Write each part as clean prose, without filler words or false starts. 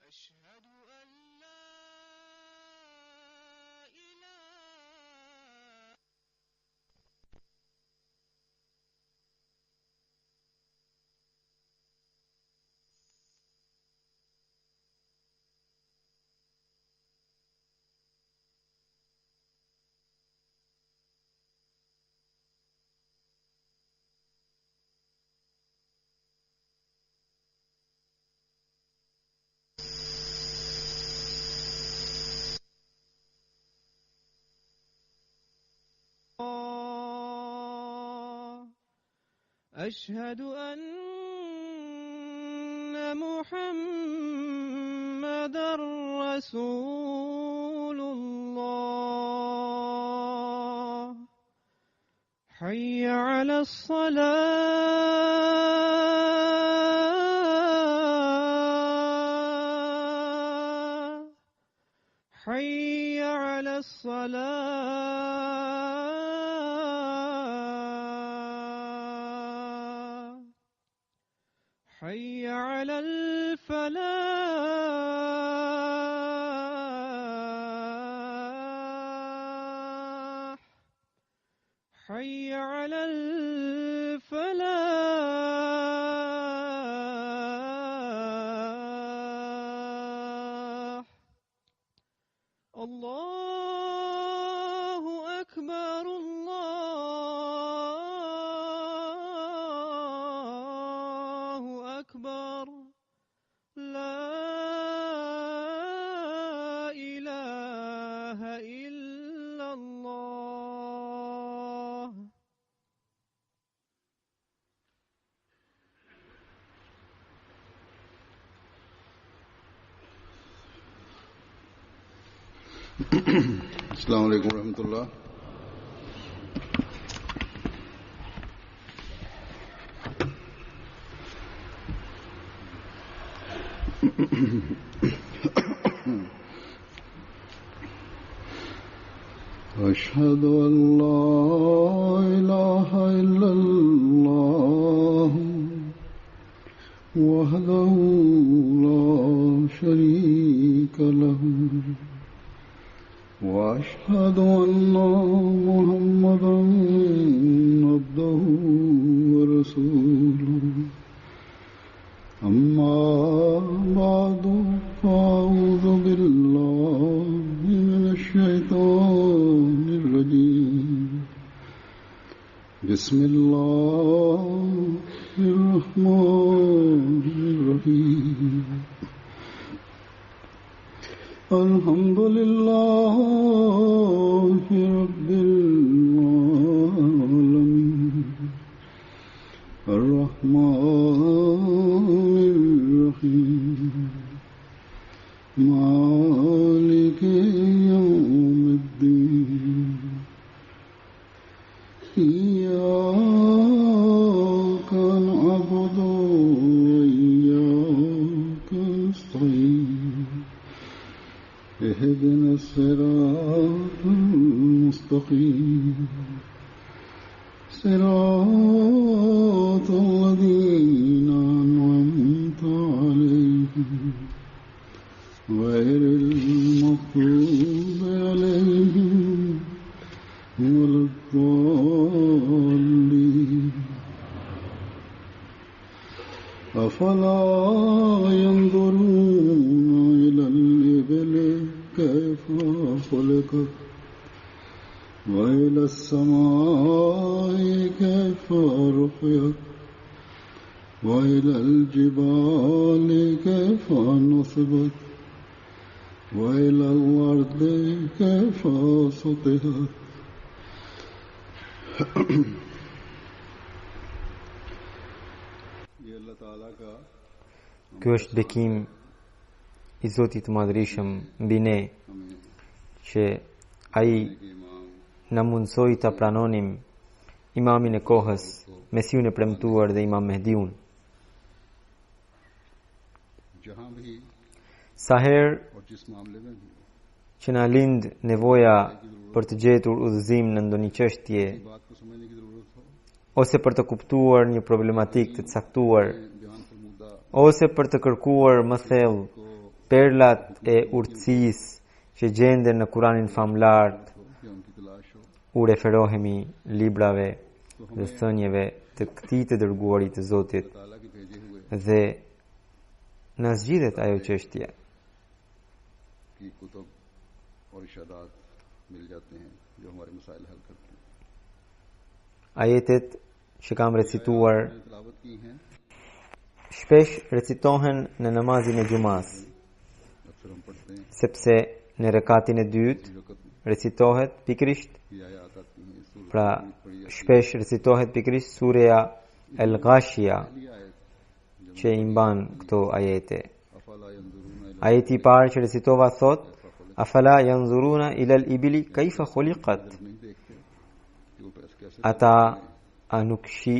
أشهد أن لا إله. أشهد أن محمدًا رسول الله. حي على الصلاة. حي على الصلاة. حي على الفلاح. حي على الفلاح. الله أكبر. الله أكبر. لا إله إلا الله. السلام عليكم ورحمة الله. أشهد أن لا إله إلا الله وحده لا شريك له وأشهد أن محمدًا عبده ورسوله. أما بعد فأعوذ بالله من الشيطان الرجيم. بسم الله الرحمن الرحيم. الحمد لله رب العالمين. الرحمن الرحيم. مالك يوم الدين. إياك نعبد وإياك نستعين. اهدنا الصراط المستقيم. صراط الذين أنعمت عليهم غير المغضوب عليهم ولا الضالين. أفلا ينظرون إلى الإبل كيف خلقت وإلى السماء كيف رفعت وإلى الجبال كيف نصبت وإلى الأرض كيف سطحت. Ky është bekim I Zotit Madhërisëm mbi ne që ai na mundsoi ta pranonim imamin e kohës, Mesiun e premtuar dhe Imam Mehdiun. जहां भी Sa herë और जिस मामले में भी që na lind nevoja për të gjetur udhëzim në ndonjë çështje बात को समझने की जरूरत हो, ose për të kuptuar një problematikë të caktuar बयान फरमुदा ose për të kërkuar më thellë perlat e urtësisë që gjenden në Kuranin famlar, हो या उनकी तलाश हो, u referohemi librave dhe thënieve të këtij të dërguarit të Zotit ताला के भेजे हुए dhe na zgjidhet ajo çështje. की कुतुब और इशारात मिल जाते हैं जो हमारे मसाइल हल करते हैं. Ajetet që kam recituar मैंने तिलावत की हैं, shpesh recitohen në namazin e xumas, अक्सर हम पढ़ते हैं sepse në rekatin e dytë इस वक्त recitohet pikrisht, की आयत आती हैं. इस सूरत pra में पढ़ी जाती shpesh recitohet pikrisht surja El Ghashia है आयत që i mban këto ajete. अफला यंजुरूना इला Ajeti i parë që recitova thot: Afala yanzuruna ila al-ibli kayfa khuliqat. नहीं देखते कि वो कैसे Ata a इसकी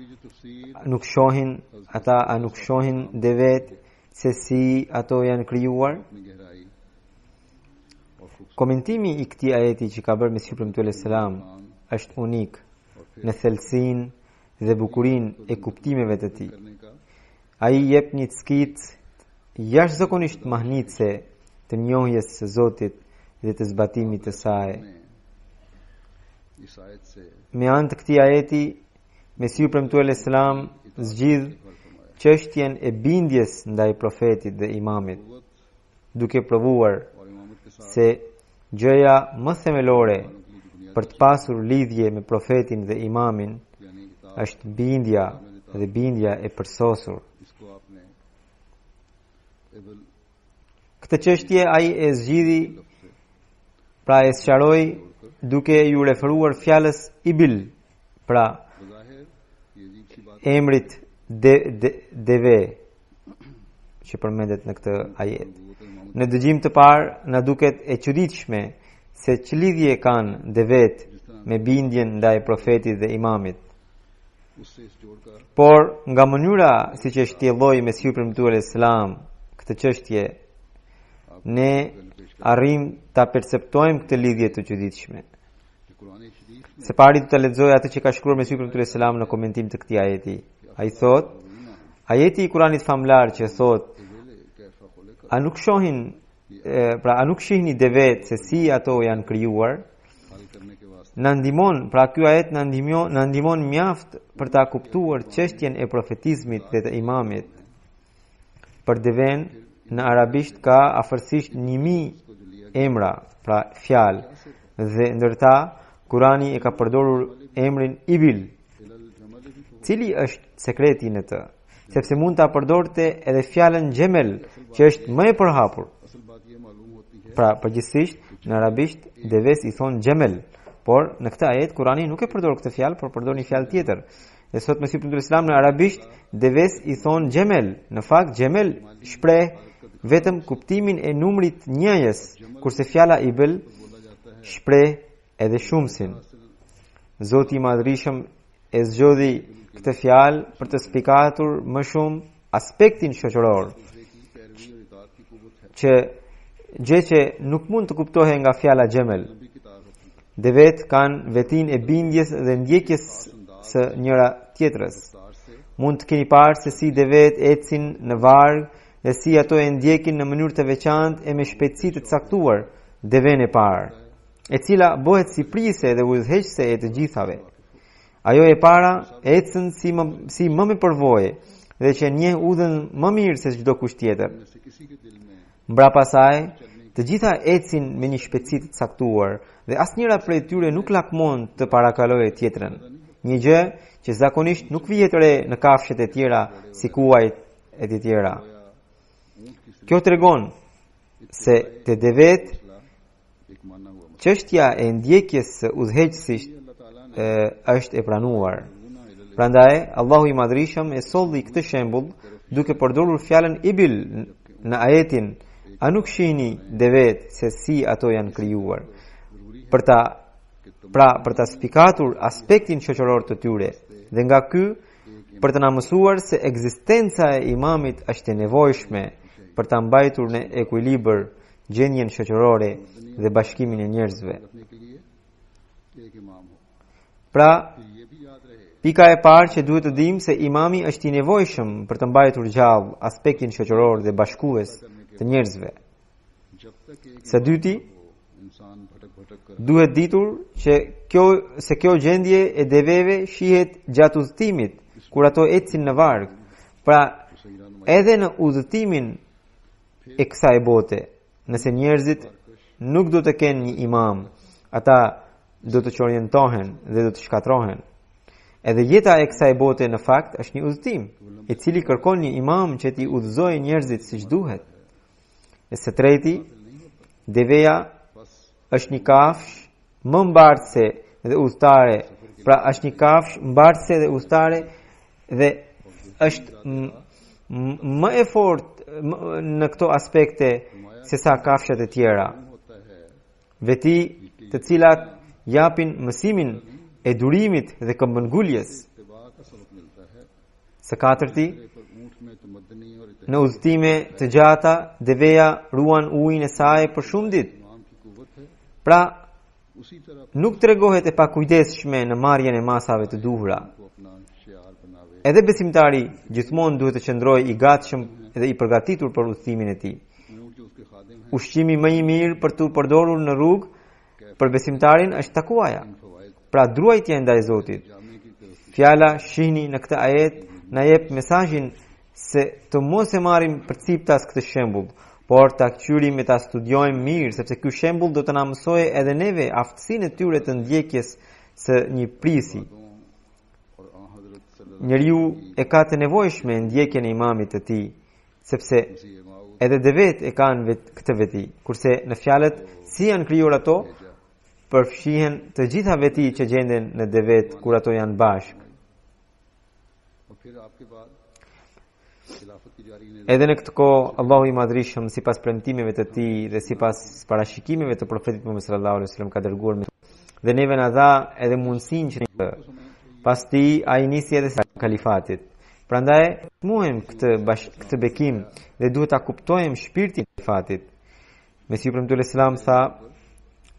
जो तफसीर nuk shohin, ata a nuk shohin devet se si ato janë krijuar. अपनी गहराई और खूबसूरती Komentimi i këtij ajeti që ka bërë Mesihu premtuar selam është unik në thellësinë dhe bukurinë e kuptimeve të tij. करने का Ai jep një skicë jashtëzakonisht mahnitse të njohjes së Zotit dhe të zbatimit të saj. इस आयत से Me anë të këtij ajeti, Mesihu premtuar selam zgjidh çështjen e bindjes ndaj profetit dhe imamit, duke provuar और इमामत के साथ se gjëja më themelore për të pasur lidhje me profetin dhe imamin यानी किताब është bindja dhe bindja e përsosur. इसको आपने able Këtë çështje ai e zgjidhi, pra e sqaroi duke ju referuar fjalës ibil, pra बज़ाहिर ये अजीब सी बात emrit deve që përmendet në këtë ajet. वो तो इमामत Në dëgjim të parë na duket e çuditshme se ç'lidhje kanë devet me bindjen ndaj profetit dhe imamit. उससे इस जोड़ का Por nga mënyra siç e shtjelloi Mesihu premtuar selam këtë çështje, ne arrim ta perceptojmë këtë lidhje të çuditshme. जो कुरान शरीफ Së pari do ta lexoj atë që ka shkruar Mesihu premtuar selam në komentim të këtij ajeti. Ai thot, ajeti i Kuranit famlar që thot, वेले कैफा खोले का a nuk shohin, pra a nuk shihni devet se si ato janë krijuar, हल करने के वास्ते na ndihmon, pra ky ajet na ndihmon mjaft për ta kuptuar çështjen e profetizmit dhe të imamit. Për deven në arabisht ka afërsisht 1000 emra, pra fjalë, dhe ndërta Kurani e ka përdorur emrin ibil, cili është sekreti në të, sepse mund ta përdorte edhe fjalën gjemel, që është më e përhapur. असल बात ये मालूम होती है Pra përgjithsisht në arabisht deves i thon gjemel, por në këtë ajet Kurani nuk e përdor këtë fjalë, por përdor një fjalë tjetër. Dhe sot Mesihu premtuar Islam në arabisht deves i thon gjemel. Në fakt gjemel shpreh vetëm kuptimin e numrit njëjës, kurse fjala ibl shpreh edhe shumësin. Zoti i Madhërisëm e zgjodhi këtë fjalë për të spjegatur më shumë aspektin shoqëror, पैरवी और इताअत की कुव्वत है që gjë që nuk mund të kuptohet nga fjala gjemel. भी किताब होती है Devet kanë vetin e bindjes dhe ndjekjes së njëra tjetrës. तार से Mund të keni parë se si devet ecin në varg dhe si ato e ndjekin në mënyrë të veçantë e me shpejtësi të caktuar deven e parë, e cila bëhet si prise dhe udhëheqëse e të gjithave. Ajo e para ecën si më me përvojë dhe që njeh udhën më mirë se çdo kusht tjetër. से किसी के दिल में Mbrapa saj, të gjitha ecin me një shpejtësi të caktuar dhe asnjëra prej tyre nuk lakmon të parakalojë tjetrën. Një gjë që zakonisht nuk vihet re në kafshët e tjera si kuajt e të tjera. Kjo tregon se te devet एक माना हुआ çështja e ndjekjes së udhëheqësisht अल्लाह ताला ने është e pranuar. Prandaj Allahu i Madhërisëm e solli këtë shembull duke përdorur fjalën ibil në ajetin a nuk shihni dhe vetë se si ato janë krijuar për ta spikatur aspektin shoqëror të tyre dhe nga ky për të na mësuar se ekzistenca e imamit është e nevojshme për ta mbajtur në ekuilibër gjendjen shoqërore dhe bashkimin e njerëzve. Pra, pika e parë që duhet të dimë se imami është i nevojshëm për të mbajtur gjallë aspektin shoqëror dhe bashkues të njerëzve. Së dyti, duhet ditur që kjo gjendje e deveve shihet gjatë udhëtimit kur ato ecin në varg. Pra, edhe në udhëtimin e kësaj bote, nëse njerëzit nuk do të kenë një imam, ata do të çorientohen dhe do të shkatrohen. Edhe jeta e kësaj bote në fakt është një udhëtim, i cili kërkon një imam që t'i udhëzojë njerëzit siç duhet. E së treti, deveja është një kafshë më mbartëse dhe udhëtare, pra është një kafshë mbartëse dhe udhëtare dhe është më e fortë në këto aspekte se sa kafshat e tjera. Veti të cilat japin mësimin e durimit dhe këmbënguljes. Së katërti, në udhëtime të gjata, deveja ruan ujin e saj për shumë ditë. Pra, nuk tregohet e pakujdesshme në marrjen e masave të duhura. Edhe besimtari gjithmonë duhet të qëndrojë i gatshëm dhe i përgatitur për udhëtimin e tij. Ushqimi më i mirë për t'u përdorur në rrugë për besimtarin është takuaja. Pra druajtja ndaj Zotit. Fjala shihni në këtë ajet na jep mesazhin se të mos e marrim përciptas këtë shembull, por ta kçyrim e ta studiojmë mirë, sepse ky shembull do të na mësojë edhe neve aftësinë e tyre të ndjekjes së një prisi. Njeriu e ka të nevojshme ndjekjen e imamit të tij, sepse edhe devet e kanë këtë veti, kurse në fjalët si janë krijuar ato, përfshihen të gjitha veti që gjenden në devet kur ato janë bashkë. Edhe në këtë kohë, Allahu i Madhrishëm sipas premtimeve të tij dhe sipas parashikimeve të profetit Muhammed sallallahu alaihi wasallam ka dërguar me dhe neve na dha edhe mundësinë që pas tij ai nisi edhe kalifatit. Prandaj muhem këtë bekim dhe duhet ta kuptojmë shpirtin e kalifatit. Mesiu premtuar Islam tha,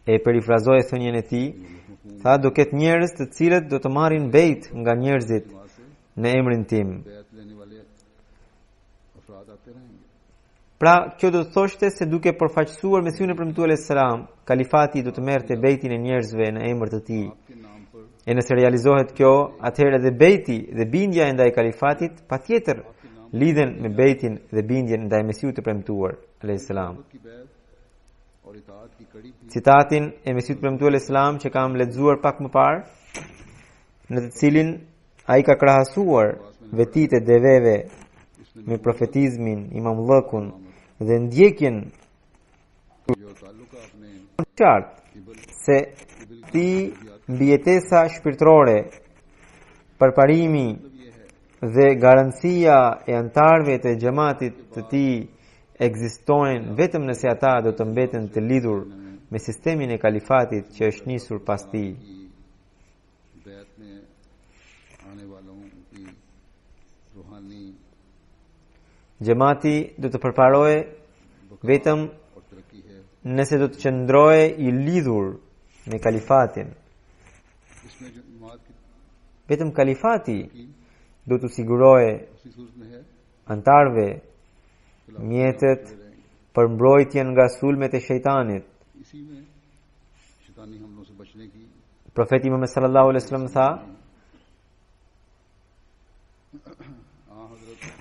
e perifrazoi thënien e tij, tha do ketë njerëz të cilët do të marrin bejt nga njerëzit në emrin tim. Pra, kjo do të thoshte se duke përfaqësuar Mesiun e premtuar Islam, kalifati do të merrte bejtin e njerëzve në emër të tij. E nëse realizohet kjo, atëherë edhe bejti dhe bindja e ndaj kalifatit patjetër lidhen me bejtin dhe bindjen ndaj Mesiut të premtuar alayhis salam. Citatin e Mesiut premtuar Islam që kam lexuar pak më parë, në të cilin ai ka krahasuar vetit e deveve me profetizmin, imamllëkun dhe ndjekjen qartë se ti mbijetesa shpirtërore, përparimi dhe garancia e antarëve të xhamatit të tij ekzistojnë vetëm nëse ata do të mbeten të lidhur me sistemin e kalifatit që është nisur pas tij. Xhamati do të përparohej vetëm nëse do të qëndrohej i lidhur me kalifatin. Vetëm kalifati do të sigurohej antarëve mjetet për mbrojtjen nga sulmet e shejtanit. Profeti Muhammed sallallahu alaihi wasallam tha,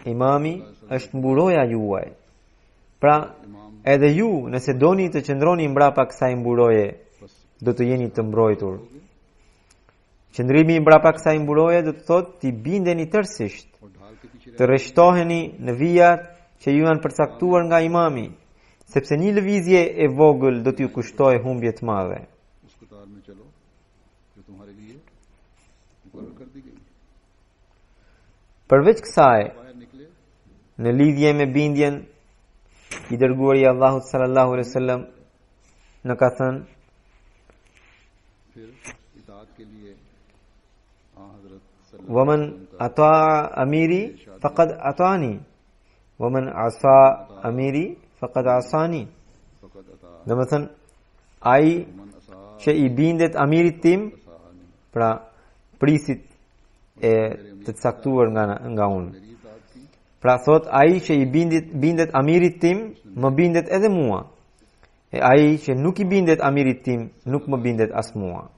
imami është mburoja juaj. Pra, edhe ju, nëse doni të qëndroni mbrapa kësaj mburoje, do të jeni të mbrojtur. Qëndrimi mbrapa kësaj mburoje do të thotë të bindeni tërësisht, të rreshtoheni në vijat që ju janë përcaktuar nga imami, sepse një lëvizje e vogël do t'ju kushtojë humbje të madhe. Përveç kësaj, në lidhje me bindjen I dërguari I Allahut sallallahu alaihi wasallam në ka thënë फिर इताअत के लिए हजरत ومن أطاع أميري فقد أطاعني ومن عصى أميري فقد عصاني. फकत अता Do të thënë ai मन असा që I bindet amirit tim, असानी pra prisit e të caktuar nga unë. मेरी इताअत की Pra thot ai që I bindet amirit tim, më bindet edhe mua. E ai që nuk I bindet amirit tim, nuk më bindet as mua.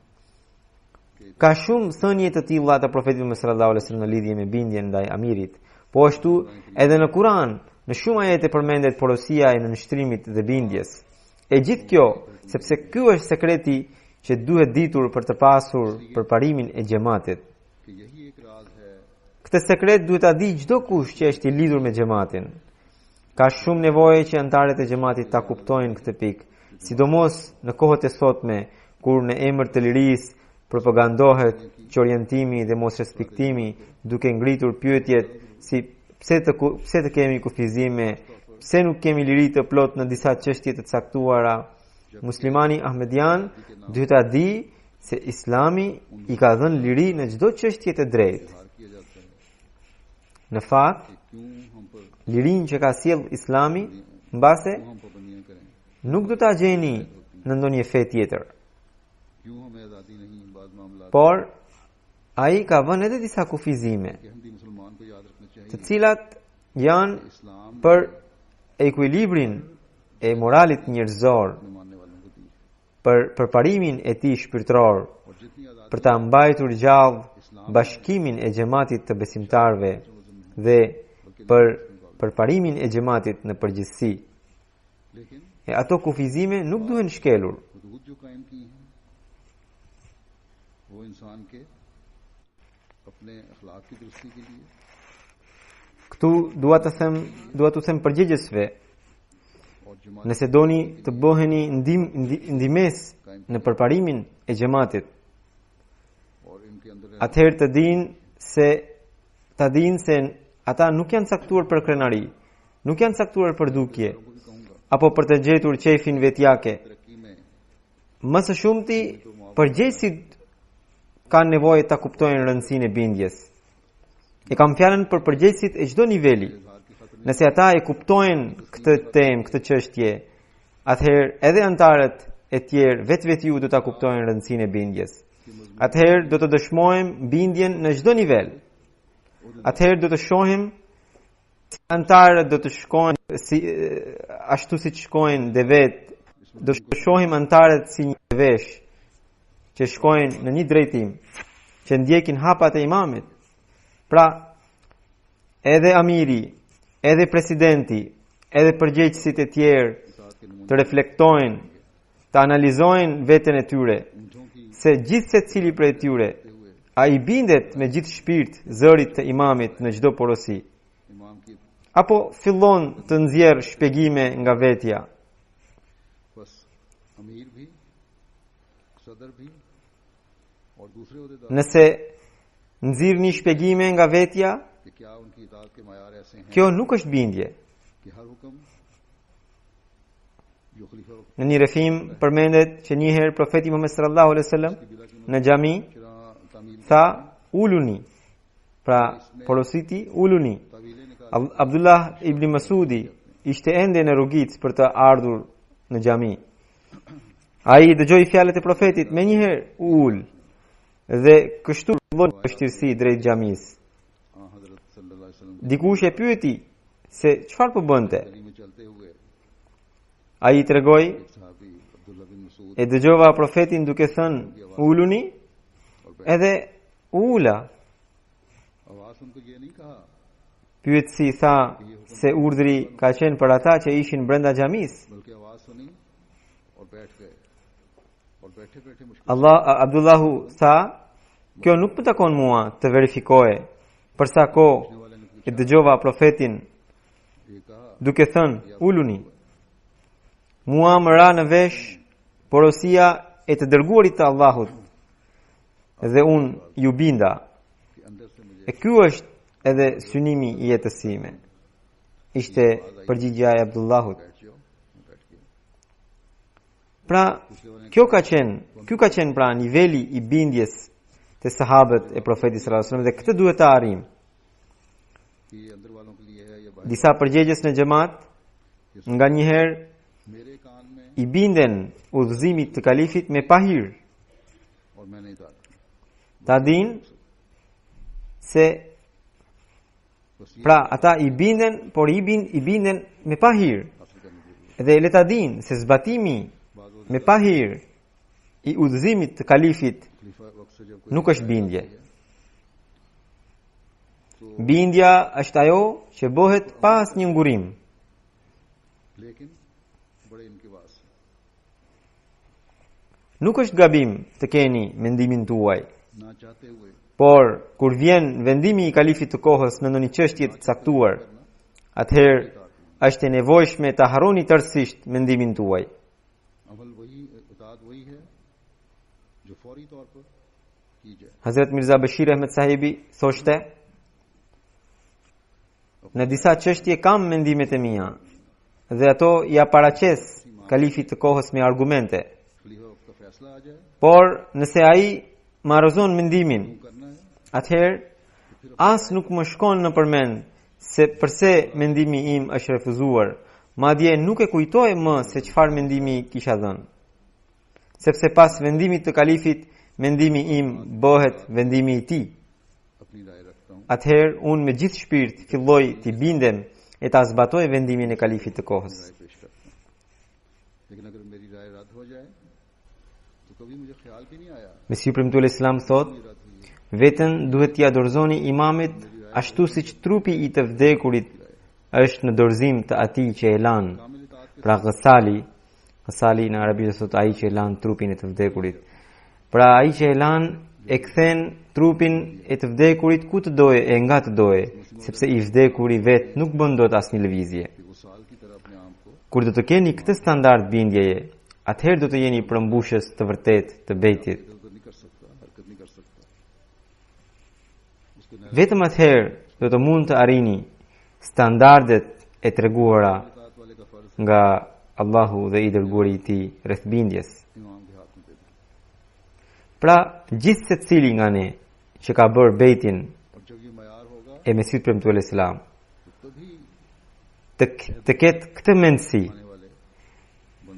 Ka shumë thënie të tilla të profetit Muhammed sallallahu alaihi wasallam në lidhje me bindjen ndaj amirit. Po ashtu edhe në Kur'an, në shumë ajete përmendet porosia e nënshtrimit dhe bindjes. E gjithë kjo, sepse ky është sekreti që duhet ditur për të pasur përparimin e xhamatit. कि यही एक राज है Këtë sekret duhet ta di çdo kush që është I lidhur me xhamatin. Ka shumë nevojë që anëtarët e xhamatit ta kuptojnë këtë pikë, sidomos në kohët e sotme, kur në emër të lirisë propagandohet orientimi dhe mos respektimi, duke ngritur pyetjet si pse të kemi kufizime, pse nuk kemi liri të plot në disa çështje të caktuara. Muslimani ahmedian duhet ta di se Islami I ka dhënë liri në çdo çështje të drejtë. इजहार किया जाता है Në fakt, कि क्यों हम पर lirinë që ka sjell Islami, mbase क्यों हम पाबंदियां करें, nuk do ta gjeni në ndonjë fe tjetër. क्यों हमें आज़ादी नहीं बाज़ मामला Por ai ka vënë edhe disa kufizime, कि हम भी मुसलमान को याद रखना të चाहिए cilat janë इस्लाम për ekuilibrin e moralit njerëzor, में मानने वालों को दी për përparimin e tij shpirtëror, और जितनी आज़ादी për ta mbajtur gjallë bashkimin e xhamatit të besimtarëve dhe për përparimin e xhamatit në përgjithësi. लेकिन E ato kufizime nuk duhen shkelur. हुदूद जो कायम की हैं वो इंसान के अपने अखलाक की दुरुस्ती के लिए Këtu dua të them përgjegjësve, और जमात nëse doni të bëheni ndihmes në përparimin e xhamatit, और इनके अंदर atëherë ta dinë se ata nuk janë caktuar për krenari, nuk janë caktuar për dukje, को भी कहूँगा apo për të gjetur qefin vetjake. तरक्की में Më së shumti, përgjegjësit kanë nevojë ta kuptojnë rëndësinë e bindjes. E kam fjalën për përgjegjësit e çdo niveli. इजहार की खातिर Nëse ata e kuptojnë këtë temë, këtë çështje, atëherë edhe antarët e tjerë vetveti do ta kuptojnë rëndësinë e bindjes. Atëherë do të dëshmojmë bindjen në çdo nivel. Atëherë do të shohim si antarët do të shkojnë ashtu siç shkojnë devet, do të shohim antarët si një vesh që shkojnë në një drejtim, që ndjekin hapat e imamit. Pra, edhe amiri, edhe presidenti, edhe përgjegjësit e tjerë të reflektojnë, të analizojnë veten e tyre, se gjithë se cili prej tyre a I bindet me gjithë shpirt zërit të imamit në çdo porosi, इमाम की apo fillon të nxjerr shpjegime nga vetja. बस अमीर भी सदर भी और दूसरे अहदेदार Nëse nxirrni shpjegime nga vetja, कि क्या उनकी इताअत के मायार ऐसे हैं kjo nuk është bindje. कि हर हुक्म जो खलीफा Në një rrefim përmendet që një herë profeti Muhammed sallallahu alaihi wasallam në xhami शरा तामील tha uluni. Pra porositi uluni. तावीलें निकाल Abdullah ibn Masudi ishte ende në rrugicë për të ardhur në xhami. Ai dëgjoi fjalët e profetit me njëherë ul dhe kështu vjen vështirësi drejt xhamisë. हजरत सल्लल्लाहु अलैहि वसल्लम Dikush e pyeti se çfarë po bënte. गली में चलते हुए Ai I tregoi एक सहाबी अब्दुल्लाह बिन Masood e dëgjova profetin duke thënë uluni edhe ula. आवाज उनको ये नहीं कहा Pyetësi tha se urdhri ka qenë për ata që ishin brenda xhamisë. बल्कि आवाज सुनी और बैठ गए और बैठे बैठे मुश्किल Abdullahu tha, kjo nuk më takon mua të verifikoje. Përsa kohë वाले ने e dëgjova profetin ये कहा duke thënë uluni. Mua më ra në vesh porosia e të dërguarit të Allahut dhe unë ju binda. कि अंदर से मुझे E ky është edhe synimi I jetës sime. Ishte përgjigjja e Abdullahut. बैठ जाओ Pra, ky ka qenë pra niveli i bindjes të sahabët e profetit sallallahu alaihi wasallam dhe këtë duhet të arrijmë. कि अंदर वालों के लिए है या बाहर Disa përgjegjës në xhamat nga njëherë मेरे कान में i binden udhëzimit të kalifit me pahir. और मैं नहीं उतारता Ta dinë se pra ata i binden, por i binden me pahir. हासिल करने के लिए Dhe le ta dinë se zbatimi me pahir i udhëzimit të kalifit खलीफा वक्त से जब nuk është bindje. Bindja është ajo që bëhet pas një ngurim. लेकिन बड़े इनके पास Nuk është gabim të keni mendimin tuaj, ना चाहते हुए por kur vjen vendimi i kalifit të kohës në ndonjë çështje të caktuar, atëherë është e nevojshme ta harroni tërësisht mendimin tuaj. अमल वही इताअत वही है जो फौरी तौर पर की जाए Hazrat Mirza Bashir Ahmed Sahibi thoshte: Në disa çështje kam mendimet e mia dhe ato ja paraqes kalifit të kohës me argumente. खलीफा वक्त का फैसला आ जाए Por nëse ai marrëzon mendimin, करना है atëherë as nuk më shkon në përmend se përse mendimi im është refuzuar, madje nuk e kujtoj më se çfarë mendimi kisha dhënë. Sepse pas vendimit të kalifit, mendimi im bëhet vendimi i tij. अपनी राय रखता हूँ Atëherë unë me gjithë shpirt filloj të bindem e ta zbatoj vendimin e kalifit të kohës. राय पेश करता हूँ लेकिन अगर मेरी राय रद्द हो जाए तो कभी मुझे ख्याल भी नहीं आया Mesiu Premtuar Islam thot, रद्द हुई है vetën duhet t'i dorëzoni imamit ashtu siç trupi i të vdekurit është në dorëzim të atij që e lan. कामिल इताअत के Pra Ghasali në arabisht thot ai që e lan trupin e të vdekurit. Pra ai që e lan e kthen trupin e të vdekurit ku të doje e nga të doje, sepse i vdekuri vet nuk bën dot asnjë lëvizje. कि वो साल की तरह अपने आप को Kur do të keni këtë standard bindjeje, atëherë do të jeni përmbushës të vërtet të bejtit. इधर उधर नहीं कर सकता हरकत नहीं कर सकता उसको नहर Vetëm atëherë do të mund të arrini standardet e treguara इताअत वाले का फर्ज nga Allahu dhe i dërguari i tij rreth bindjes. इमाम के हाथ में दे दें Pra, gjithë secili nga ne që ka bërë bejtin और जब ये मयार होगा e Mesihut Premtuar Islam तो तभी të ketë këtë mendësi, आने वाले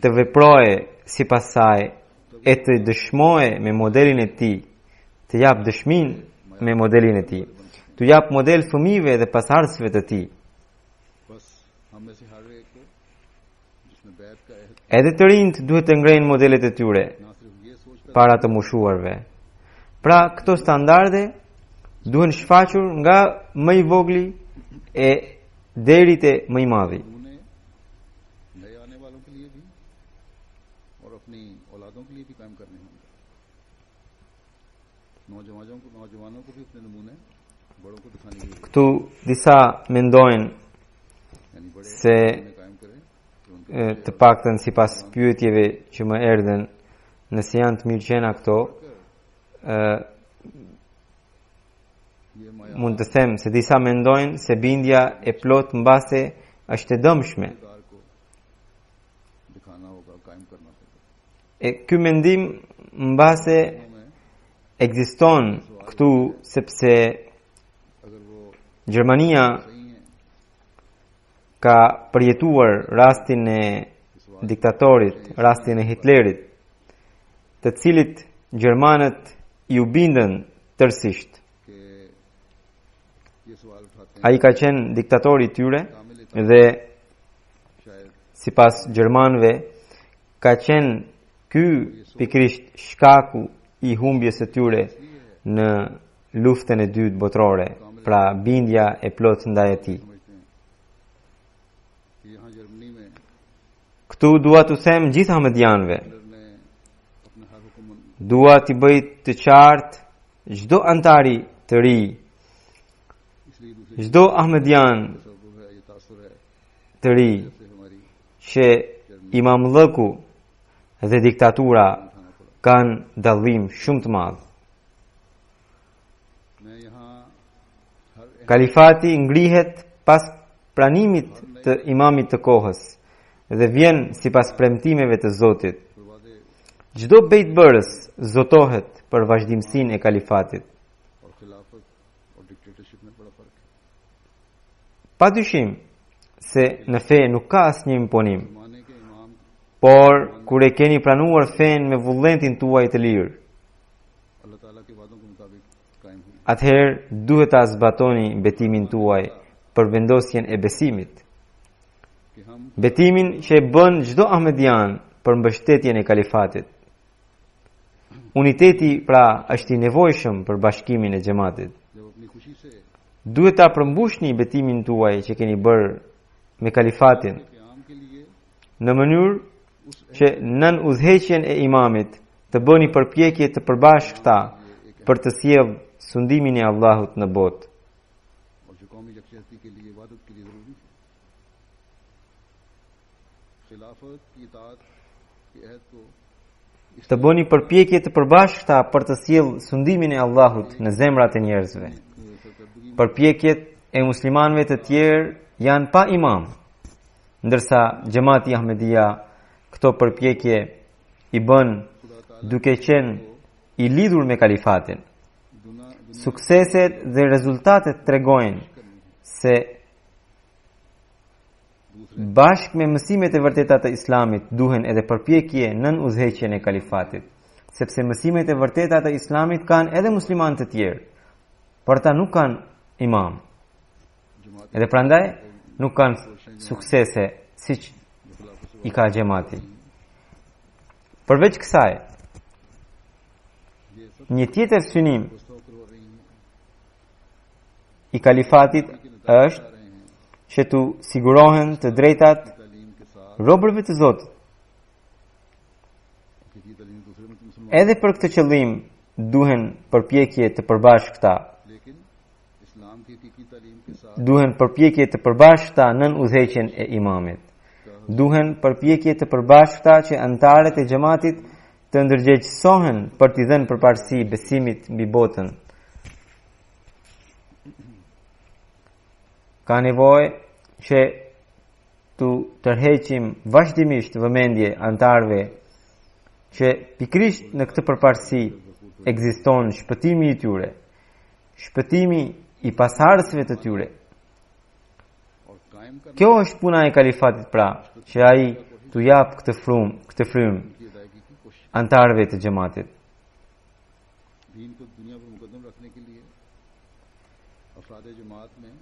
të veproje sipas saj e të dëshmoje me modelin e tij, të jap dëshmin me modelin e tij, të jap model fëmijëve dhe pasardhësve të tij. बस हम में से हर एक को जिसने बैत का अहद Edhe të rinjt duhet të ngrejnë modelet e tyre ना सिर्फ ये सोच कर para të mushuarve. Pra, këto standarde duhen shfaqur nga më i vogli e deri te më i madhi. उन्हें नए आने वालों के लिए भी और अपनी औलादों के लिए भी कायम करने होंगे नौजवानों को भी अपने नमूने बड़ों को दिखाने की जरूरत Këtu disa mendojnë है। यानी बड़े se नमूने कायम करें तो उनके të paktën sipas pyetjeve që më erdhen, nëse janë të mirë qena këto, ये माया mund të them se disa mendojnë se bindja e plot mbase është e dëmshme. Car को दिखाना होगा कायम करना होगा E ky mendim mbase में ekziston këtu sepse अगर वो Gjermania सही है ka përjetuar rastin e diktatorit, rastin e Hitlerit, të cilit gjermanët ju bindën tërësisht. कि ये सवाल उठाते हैं Ai ka qenë diktatori i tyre कामिल dhe शायद sipas gjermanëve ka qenë ky pikrisht shkaku i humbjes së tyre në luftën e dytë botërore, pra bindja e plot ndaj atij. समझते हैं कि यहाँ जर्मनी में Këtu dua t'u them gjithë ahmedianëve, Hitler ने अपने हर हुक्म dua t'i bëj të qartë çdo antari të ri, इसलिए दूसरी çdo ahmedian तसव्वुर है ये तासुर है të ri से हमारी që imamllëku dhe diktatura उठाना पड़ा kanë dallim shumë të madh. मैं यहाँ हर Kalifati ngrihet pas pranimit të imamit të kohës dhe vjen sipas premtimeve të Zotit. फरवादे Çdo bejtbërës zotohet për vazhdimsinë e kalifatit. और खिलाफत और डिक्टेटरशिप में बड़ा फर्क है। Padyshim se në fe nuk ka asnjë imponim, जमाने के इमाम por kur e keni pranuar fen me vullnetin tuaj të lirë, अल्लाह ताला के वादों के मुताबिक कायम हुई। atëherë duhet ta zbatoni betimin tuaj për vendosjen e besimit. कि हम Betimin që e bën çdo ahmedian për mbështetjen e kalifatit. Uniteti pra është i nevojshëm për bashkimin e xhamatit. जब अपनी खुशी से Duhet ta përmbushni betimin tuaj që keni bërë me kalifatin क़याम के लिए në mënyrë që nën udhëheqjen e imamit të bëni përpjekje të përbashkëta për të sjellë sundimin e Allahut në botë. और जो कौमी यकजहती के लिए इबादत के लिए ज़रूरी है। खिलाफत की इताअत के अहद को Të bëni përpjekje të përbashkëta për të sjellë sundimin e Allahut në zemrat e njerëzve. सरकर्दगी Përpjekjet e muslimanëve të tjerë janë pa imam, ndërsa xhamati Ahmedia këto përpjekje i bën duke qenë i lidhur me kalifatin. Sukseset dhe rezultatet tregojnë se bashkë me mësimet e vërteta të islamit duhen edhe përpjekje nën udhëheqjen e kalifatit, sepse mësimet e vërteta të islamit kanë edhe muslimanë të tjerë, por ata nuk kanë imam. Edhe prandaj nuk kanë suksese siç i ka xhamati. Përveç kësaj, një tjetër synim i kalifatit është që tu sigurohen të drejtat तालीम के साथ robërve të Zotit. हकीकी तालीम दूसरे मुसलमान Edhe për këtë qëllim duhen përpjekje të përbashkëta, लेकिन इस्लाम की हकीकी तालीम के साथ duhen përpjekje të përbashkëta nën udhëheqjen e imamit. Duhen përpjekje të përbashkëta që anëtarët e xhamatit të ndërgjegjësohen për t'i dhënë përparësi besimit mbi botën. Ka nevojë që tu tërheqim vazhdimisht vëmendje anëtarëve që pikrisht në këtë përparësi ekziston shpëtimi i tyre, shpëtimi i pasardhësve të tyre. और कायम करने Kjo është puna e kalifatit pra, që ai t'u jap këtë frymë की अदायगी की कोशिश anëtarëve të xhamatit. दीन को दुनिया पर मुकदम रखने के लिए अफराद जमात में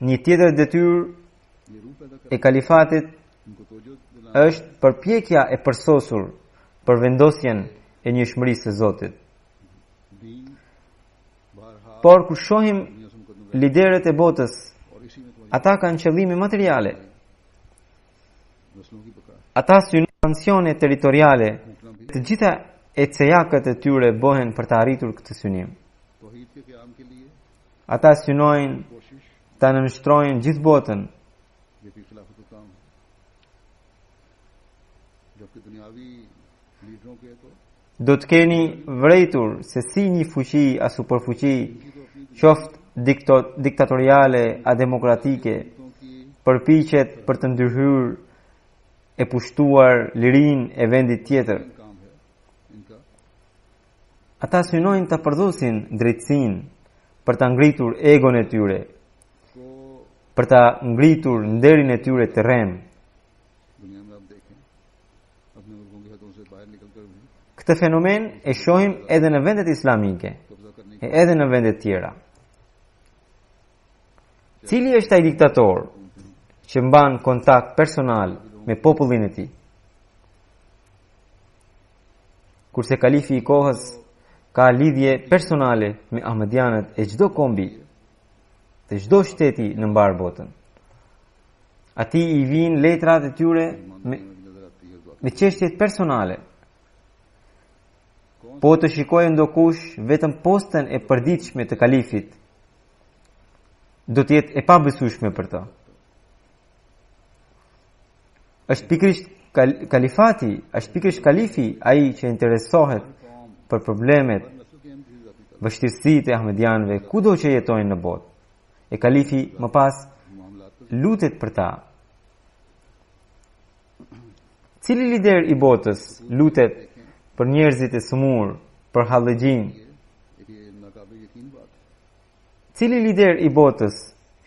Një tjetër detyrë ये रूह पैदा कर e kalifatit उनको तवज्जो दिलाना është përpjekja e përsosur për vendosjen e njëshmërisë së Zotit. दीन बहरहाल Por kur shohim दुनिया से मुकदम liderët e botës, और इसी में तुम्हारी ata kanë qëllime materiale. नस्लों की बका Ata synojnë pansione territoriale. फूकना भी Të gjitha ecejakët e tyre bëhen për të arritur këtë synim. तौहीद के क़याम के लिए Ata synojnë कोशिश ta nënshtrojnë gjithë botën, ये भी खिलाफत का काम है। जबकि दुनियावी लीडरों के तो do të keni vërejtur se si një fuqi a superfuqi, qoftë diktatoriale a demokratike, përpiqet për të ndërhyrë e pushtuar lirinë e vendit tjetër. काम है इनका Ata synojnë të përdosin drejtësinë për ta ngritur egon e tyre, को për ta ngritur nderin e tyre të rrem. दुनिया में आप देखें अपने मुल्कों के हाथों से बाहर निकल कर भी Këtë fenomen e shohim edhe në vendet islamike, कब्जा करने e edhe në vendet tjera. Cili është ai diktator që mban kontakt personal me popullin e tij? Kurse kalifi i kohës ka lidhje personale me ahmedianët e çdo kombi, të çdo shteti në mbar botën. Atij i vijnë letrat e tyre नजर आती है me çështjet personale. Po të shikojë ndokush vetëm postën e përditshme të kalifit, do të jetë e pabesueshme për to. Është pikërisht kalifati, është pikërisht kalifi ai që interesohet për problemet, vështirësitë e ahmedianëve kudo që jetojnë në botë. E kalifi më pas lutet për ta. Cili lider i botës lutet për njerëzit e sëmur, për hallëgjin. एक ये नाकाबिल यकीन बात है। Cili lider i botës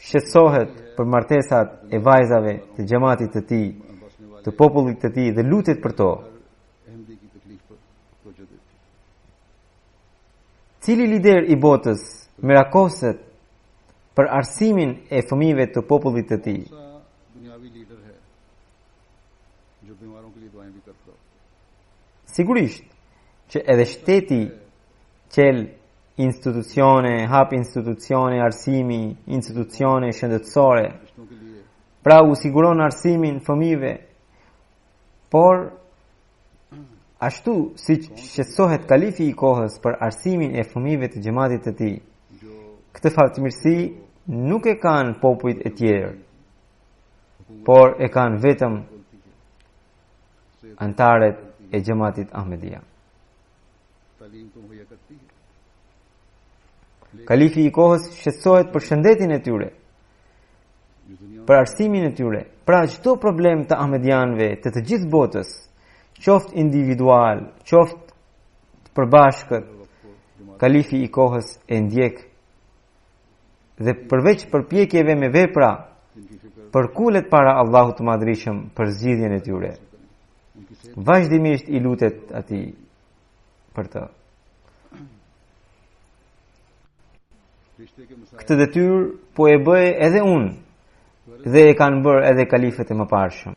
shqetësohet për martesat e vajzave të xhamatit të tij, बसने वाले të popullit të tij dhe lutet për to? Ahmadi की तकलीफ पर तवज्जो देते हैं। Cili lider i botës mirakoset për arsimin e fëmijëve të popullit të tij? ऐसा दुनियावी लीडर है जो बीमारों के लिए दुआएं भी करता हो। Sigurisht që edhe shteti qel institucione, hap institucione arsimi, institucione shëndetësore, रिश्तों के लिए pra u siguron arsimin fëmijëve, por ashtu siç shqetësohet kalifi i kohës për arsimin e fëmijëve të xhamatit të tij, जो këtë fatmirësi nuk e kanë popujt e tjerë, por e kanë vetëm बोलती है antarët e xhamatit Ahmedia. तालीम तो मुहैया करती है, Kalifi i kohës shqetësohet për shëndetin e tyre, जो दुनिया për arsimin e tyre. Pra çdo problem të ahmedianëve të të gjithë botës, qoftë individual, qoftë përbashkët, kalifi i kohës e ndjek dhe përveç përpjekjeve me vepra, जिनकी फिक्र përkulet para Allahut të Madhrishëm për zgjidhjen e tyre. उनकी सेहत Vazhdimisht i lutet atij për të. रिश्ते के मसाइल Këtë detyrë po e bëj edhe unë dhe e kanë bërë edhe kalifët e mëparshëm.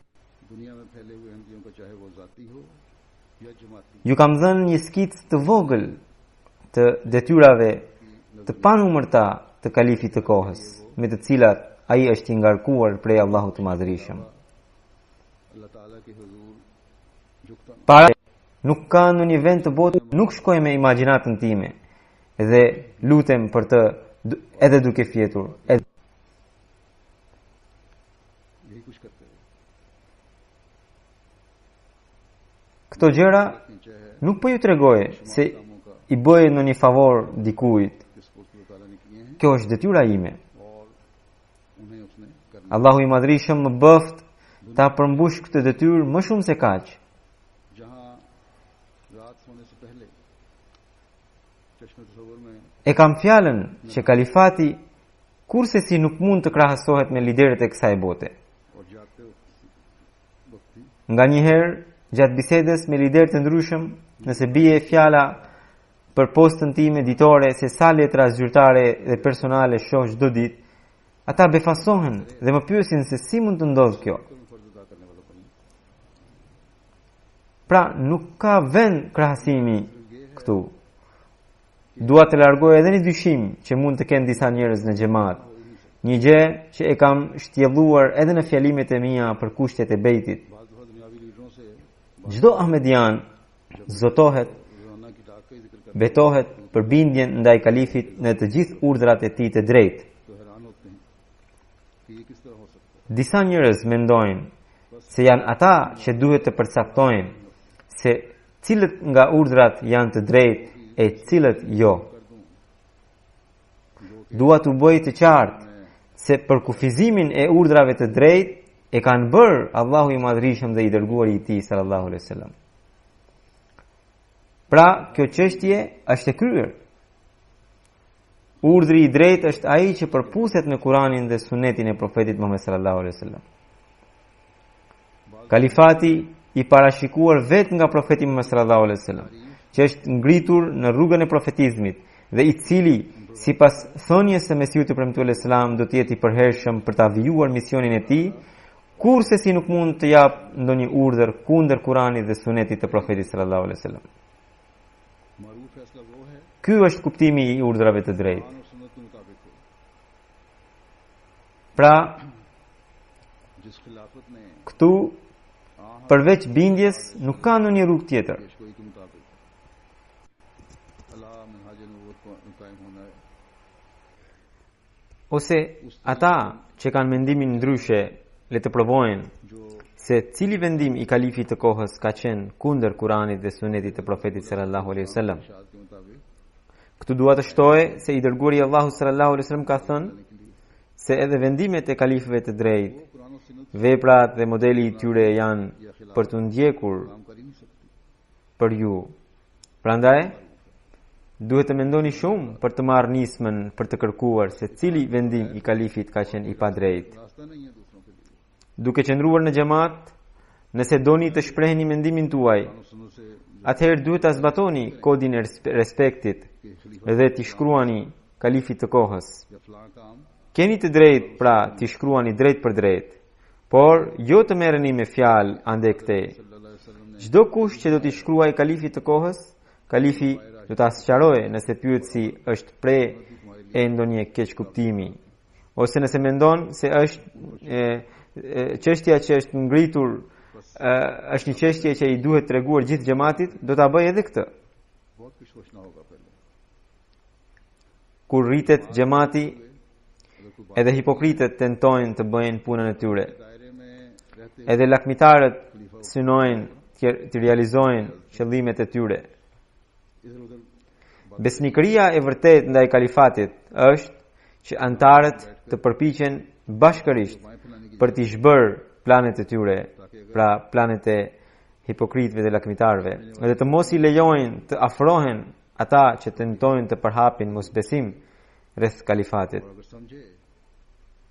दुनिया में फैले हुए अहमदियों का चाहे वो जाती हो या जमाती Ju kam dhënë një skicë të vogël të detyrave të panumërta të kalifit të kohës, me të cilat ai është i ngarkuar prej Allahut të Madhrishëm. अल्लाह ताला के हुजूर झुकता ना। Para nuk ka në një vend të botës, nuk shkoj me imagjinatën time dhe lutem për të edhe duke fjetur. यही कुछ करते हैं, Këto gjëra चाहे nuk po ju tregoj se i bëj në një favor dikujt. जिसको अल्लाह ताला ने किए हैं Kjo është detyra ime. और उन्हें उसने करना। Allahu i Madhrishëm më bëft ta përmbush këtë detyrë më shumë se kaq. जहाँ रात सोने से पहले चश्मे तसव्वुर में E kam fjalën që kalifati kurse si nuk mund të krahasohet me liderët e kësaj bote. और जाते वक्त भी Nga njëherë, gjatë bisedës me liderë të ndryshëm, nëse bie fjala për postën time ditore se sa letra zyrtare dhe personale shoh çdo ditë, ata befasohen dhe më pyesin se si mund të ndodhë kjo. तो फर्ज अदा करने वालों पर नहीं। Pra, nuk ka vend krahasimi këtu. Dua të largoj edhe një dyshim që mund të kenë disa njerëz në xhamat. Një gjë që e kam shtjelluar edhe në fjalimet e mia për kushtet e bejtit. बाज़ दफ़ा दुनियावी लीडरों से Çdo ahmedian zotohet, रोजाना की डाक का ही जिक्र करते betohet për bindjen ndaj kalifit në të gjithë urdhrat e tij të drejtë. तो हैरान होते हैं कि ये किस तरह हो सकता Disa njerëz mendojnë se janë ata që duhet të përcaktojnë se cilët nga urdhrat janë të drejtë e cilët jo. है। कर दूं Dua t'u bëj të qartë se për kufizimin e urdhrave të drejtë e kanë bërë Allahu i Madhrishëm dhe i dërguari i tij sallallahu alaihi wasallam. Pra, kjo çështje është e kryer. Urdhri i drejtë është ai që përpuset me Kur'anin dhe Sunetin e Profetit Muhammed sallallahu alaihi wasallam. Kalifati i parashikuar vetë nga Profeti Muhammed sallallahu alaihi wasallam, që është ngritur në rrugën e profetizmit dhe i cili sipas thënies së Mesiut të premtuar alayhis salam do të jetë i përhershëm për ta vijuar misionin e tij, kurse si nuk mund të jap ndonjë urdhër kundër Kuranit dhe Sunetit të Profetit sallallahu alaihi wasallam. मारूफ फैसला वो है Ky është kuptimi i urdhrave të drejtë. Quran और सुन्नत के मुताबिक हो। Pra, जिस खिलाफत में këtu përveç bindjes nuk ka ndonjë rrugë tjetër. पेशगोई के मुताबिक अल्लाह मिनहाज नबूवत को कायम होना है। Ose ata që kanë mendimin ndryshe le të provojnë जो se cili vendim i kalifit të kohës ka qenë kundër Kuranit dhe Sunetit të Profetit sallallahu alaihi wasallam. इरशाद के मुताबिक Këtu dua të shtoj se i dërguari i Allahut sallallahu alaihi wasallam ka thënë se edhe vendimet e kalifëve të drejtë, वो कुरान और सुन्नत veprat dhe modeli i tyre janë për të ndjekur काम कर ही नहीं सकती। për ju Prandaj duhet të mendoni shumë për të marrë nismën për të kërkuar se cili vendim i kalifit ka qenë i padrejtë. रास्ता नहीं है दूसरों के लिए। Duke qëndruar në xhamat, nëse doni të shprehni mendimin tuaj, सुनो से atëherë duhet ta zbatoni kodin e respektit कि खलीफा dhe t'i shkruani kalifit të kohës. या फलां काम Keni të drejtë pra t'i shkruani drejt për drejt, por jo të merreni me fjalë ande këtej. सल्लल्लाहु अलैहि वसल्लम ने Çdo kush që do t'i shkruaj kalifit të kohës, kalifi do ta sqarojë nëse pyetësi është pre e ndonjë keq kuptimi, ose nëse mendon se është çështja që është ngritur është një çështje që i duhet treguar gjithë xhamatit, do ta bëjë edhe këtë. बहुत कुछ सोचना होगा पहले। Kur rritet xhamati, अगर कोई edhe hipokritët tentojnë të bëjnë punën e tyre. दायरे में रहते Edhe lakmitarët synojnë të realizojnë qëllimet e tyre. इधर उधर Besnikëria e vërtet ndaj kalifatit është që antarët të përpiqen bashkërisht बाएं फैलाने की për t'i zhbërë planet e tyre, pra planet e hipokritëve dhe lakmitarëve, edhe të mos i lejojnë të afrohen ata që tentojnë të përhapin mosbesim rreth kalifatit. और अगर समझे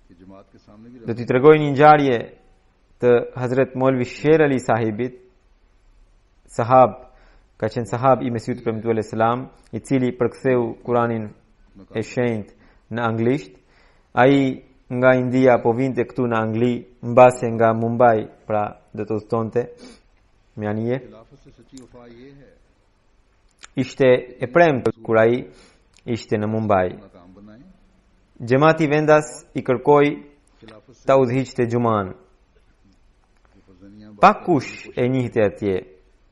कि जमात के सामने भी Do t'i tregoj një ngjarje të Hazret Molvi Sher Ali sahibit, sahab, ka qenë sahab i Mesihut premtuar alayhis salam, i cili përktheu Kuranin e shenjtë në anglisht. Ai nga India po vinte këtu në Angli, mbase nga Mumbai, pra do të udhtonte me anije. खिलाफत से सच्ची वफा ये है Ishte e premtë kur ai ishte në Mumbai. अपना काम बनाए Xhamati vendas i kërkoi खिलाफत से ta udhhiqte Gjuman. जो फर्जनियां Pa kush e njihte atje.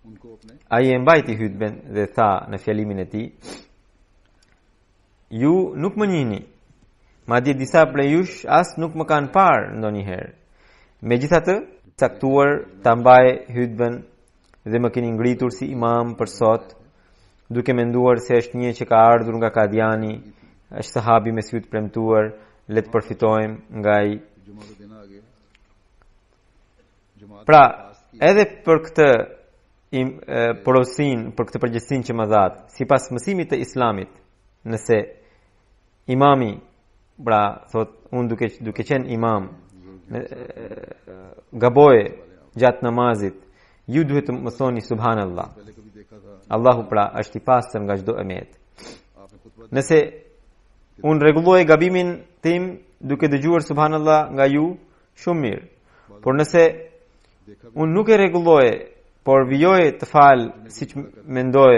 उनको अपने Ai e mbajti hutben dhe tha në fjalimin e tij: Ju nuk më njihni. Madje disa prej jush as nuk më kanë parë ndonjëherë. Megjithatë, caktuar ta mbaj hutben dhe më keni ngritur si imam për sot, duke menduar se është një që ka ardhur nga Kadiani, është sahabi me syt premtuar, le të përfitojmë nga ai. जुमा का दिन आ गया जमात Pra, edhe për këtë porosin, për këtë përgjegjësinë që më dhatë, sipas mësimit të Islamit, nëse imami, pra thot unë duke qenë imam, gaboje gjatë namazit, ju duhet të më thoni subhanallah. पहले कभी देखा था Allahu pra është i pastër nga çdo emet. आपने खुतबा Nëse unë rregulloj gabimin tim duke dëgjuar subhanallah nga ju, shumë mirë. Por nëse देखा unë nuk e rregulloj, por vijoj të fal siç mendoj,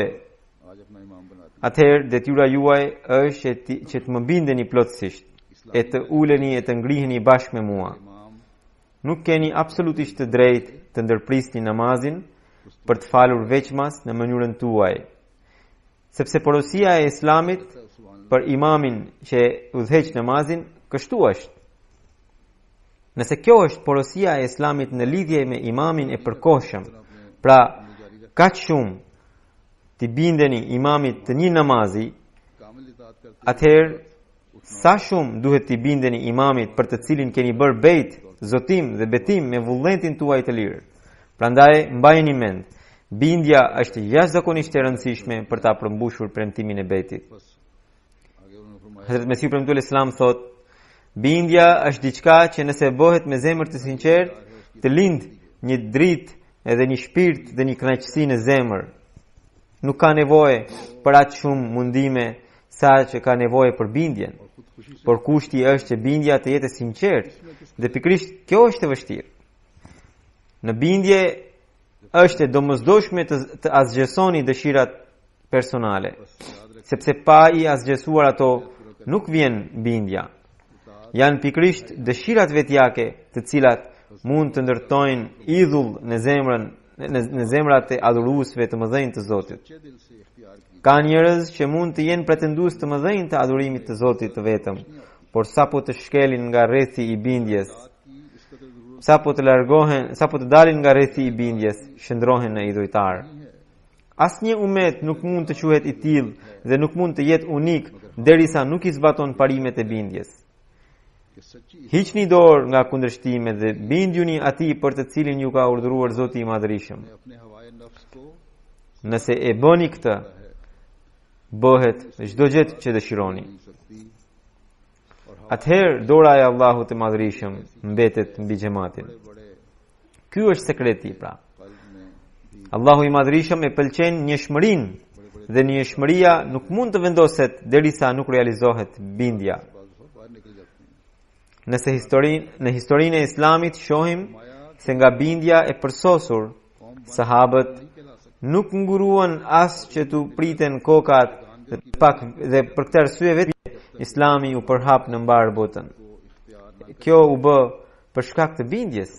आज अपना इमाम बनाते atëherë detyra juaj është që të më bindeni plotësisht, e të uleni e të ngriheni bashkë me mua. इमाम Nuk keni absolutisht të drejtë të ndërprisni namazin për të falur veçmas në mënyrën tuaj. Sepse porosia e Islamit për imamin që udhëheq namazin kështu është. Nëse kjo është porosia e Islamit në lidhje me imamin e përkohshëm, pra kaq shumë të bindeni imamit të një namazi, कामिल इताअत करते atëherë sa shumë duhet t'i bindeni imamit për të cilin keni bërë bejt, zotim dhe betim me vullnetin tuaj të lirë. Prandaj mbajeni mend, bindja është jashtëzakonisht e rëndësishme për ta përmbushur premtimin e bejtit. बस आगे उन्होंने फरमाया Hazrat Mesih premtuar Islam thot, bindja është diçka që nëse bëhet me zemër të sinqert, të lind një dritë edhe një shpirt dhe një kënaqësi në zemër. Nuk ka nevojë për aq shumë mundime sa që ka nevojë për bindjen. Por kushti është që bindja të jetë e sinqert, dhe pikërisht kjo është e vështirë. Në bindje është e domosdoshme të asgjësoni dëshirat personale, sepse pa i asgjësuar ato nuk vjen bindja. Janë pikërisht dëshirat vetjake të cilat mund të ndërtojnë idhull në zemrat e adhuruesve të mëdhenj të Zotit. अच्छे दिल से इख्तियार की Ka njerëz që mund të jenë pretendues të mëdhenj të adhurimit të Zotit të vetëm, por sapo të shkelin nga rrethi i bindjes, की इस कदर जरूरत sapo të dalin nga rrethi i bindjes, shndrohen në idhujtar. Asnjë umet nuk mund të quhet i tillë dhe nuk mund të jetë unik derisa nuk i zbaton parimet e bindjes. कि सच्ची Hiqni dorë nga kundërshtimet dhe bindjuni atij për të cilin ju ka urdhëruar Zoti i Madhërisëm. अपने हवाए नफ्स को Nëse e bëni këtë, bëhet çdo gjë që dëshironi. Atëherë dora e Allahut të Madhërisëm mbetet mbi xhamatin. Ky është sekreti pra. Allahu i Madhërisëm e pëlqen njëshmërinë dhe njëshmëria nuk mund të vendoset derisa nuk realizohet bindja. Në historinë e Islamit shohim se nga bindja e përsosur, sahabët nuk nguruan as që tu priten kokat dhe për këtë arsye vetë Islami u përhap në mbar botën. Kjo u bë për shkak të bindjes.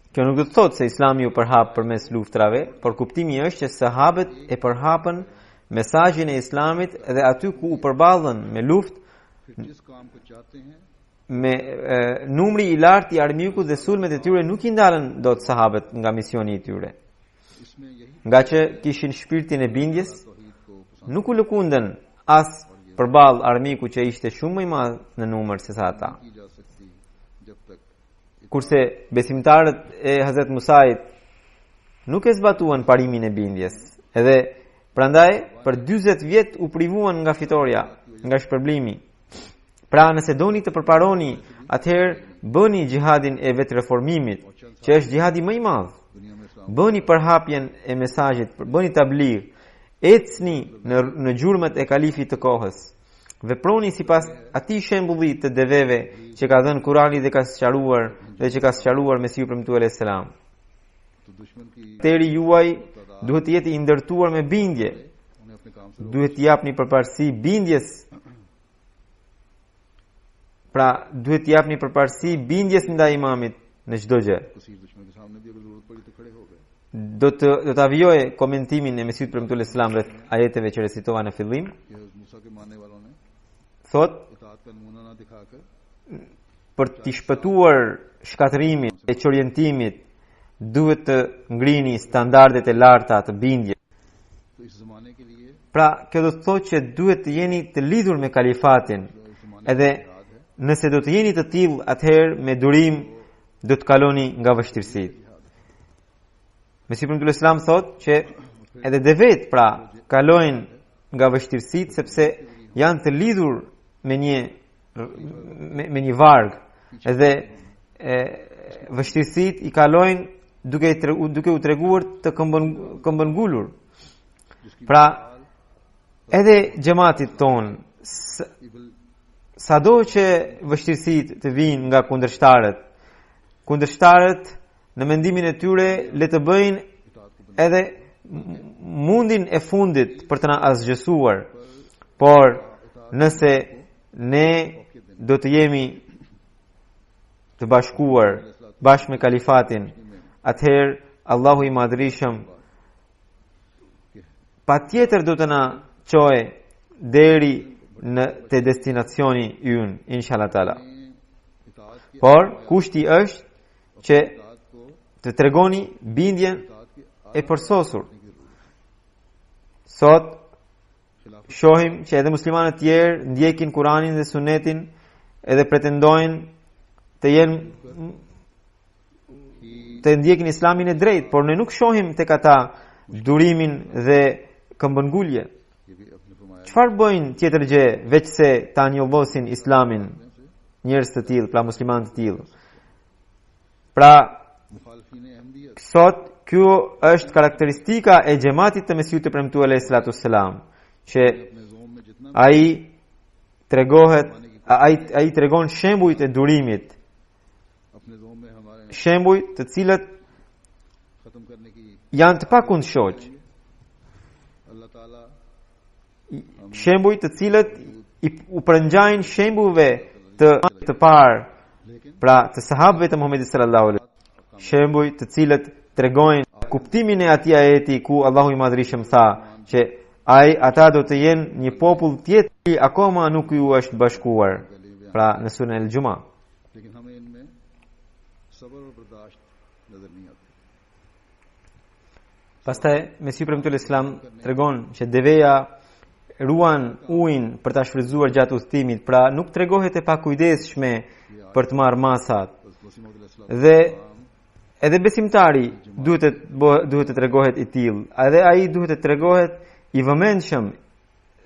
Kjo nuk do të thotë se Islami u përhap përmes luftrave, por kuptimi është që sahabët e përhapën mesazhin e Islamit dhe aty ku u përballën me luftë me numri i lartë i armikut dhe sulmet e tyre nuk I ndalën dot sahabët nga misioni I tyre. Nga që kishin shpirtin e bindjes, nuk u lëkundën as përballë armikut që ishte shumë më I madh në numër se sa ata. Kurse besimtarët e Hazrat Musait nuk e zbatuan parimin e bindjes, edhe prandaj për 40 vjet u privuan nga fitoria, nga shpërblimi. Pra nëse doni të përparoni, atëherë bëni gjihadin e vetë reformimit, që është gjihadi më I madh. Bëni përhapjen e mesazhit, bëni tabligh, ecni në gjurmët e kalifit të kohës. Veproni sipas atij shembulli të deveve që ka dhënë Kurani dhe që ka sqaruar Mesiu premtuar alayhis salam. Teri juaj duhet të jetë I ndërtuar me bindje. Duhet të japni përparësi bindjes. Pra duhet të japni përparësi bindjes ndaj imamit në çdo gjë. Do të avijoj komentimin e Mesiut premtuar alayhis salam rreth ajeteve që recitova në fillim. Thot për të shpëtuar shkatërimit e çorientimit duhet të ngrini standardet e larta të bindjes. Pra kjo do të thotë që duhet të jeni të lidhur me kalifatin, edhe nëse do të jeni të tillë, atëherë me durim do të kaloni nga vështirësitë. Mesiu premtuar Islam thotë që edhe devet pra kalojnë nga vështirësitë sepse janë të lidhur me një varg, edhe vështirësitë I kalojnë duke u treguar të këmbëngulur. Pra edhe xhamatit ton sado që vështirësitë të vinë nga kundërshtarët në mendimin e tyre le të bëjnë edhe mundin e fundit për të na asgjësuar, por nëse ne do të jemi të bashkuar bashkë me kalifatin, atëherë Allahu I Madhërisëm patjetër do të na çojë deri te destinacioni ynë, inshallah taala. Por kushti është që të tregoni bindjen e përsosur. Sot shohim që edhe muslimanët tjerë ndjekin Kuranin dhe Sunetin edhe pretendojnë të ndjekin Islamin e drejtë, por ne nuk shohim tek ata durimin dhe këmbëngulje. Çfarë bëjnë tjetër gjë veç se ta njollosin Islamin njerëz të tillë, pra muslimanë të tillë? Pra sot kjo është karakteristika e xhamatit të Mesiut të premtuar alayhis salatu wassalam, që ai tregon shembujt e durimit, shembujt të cilët janë të pakundshoj, shembujt të cilët u përngjajnë shembujve të parë, pra të sahabëve të Muhamedit sallallahu alaihi wasallam, shembujt të cilët tregojnë kuptimin e atij ajeti ku Allahu I Madhërisëm tha që ata do të jenë një popull tjetër që akoma nuk ju është bashkuar, pra në surën El-Juma. Pastaj Mesiu premtuar Islam tregon që deveja ruan ujin për ta shfrytzuar gjatë udhëtimit, pra nuk tregohet e pakujdesshme për të marrë masat. Dhe edhe besimtari duhet të tregohet i tillë, edhe ai duhet të tregohet i vëmendshëm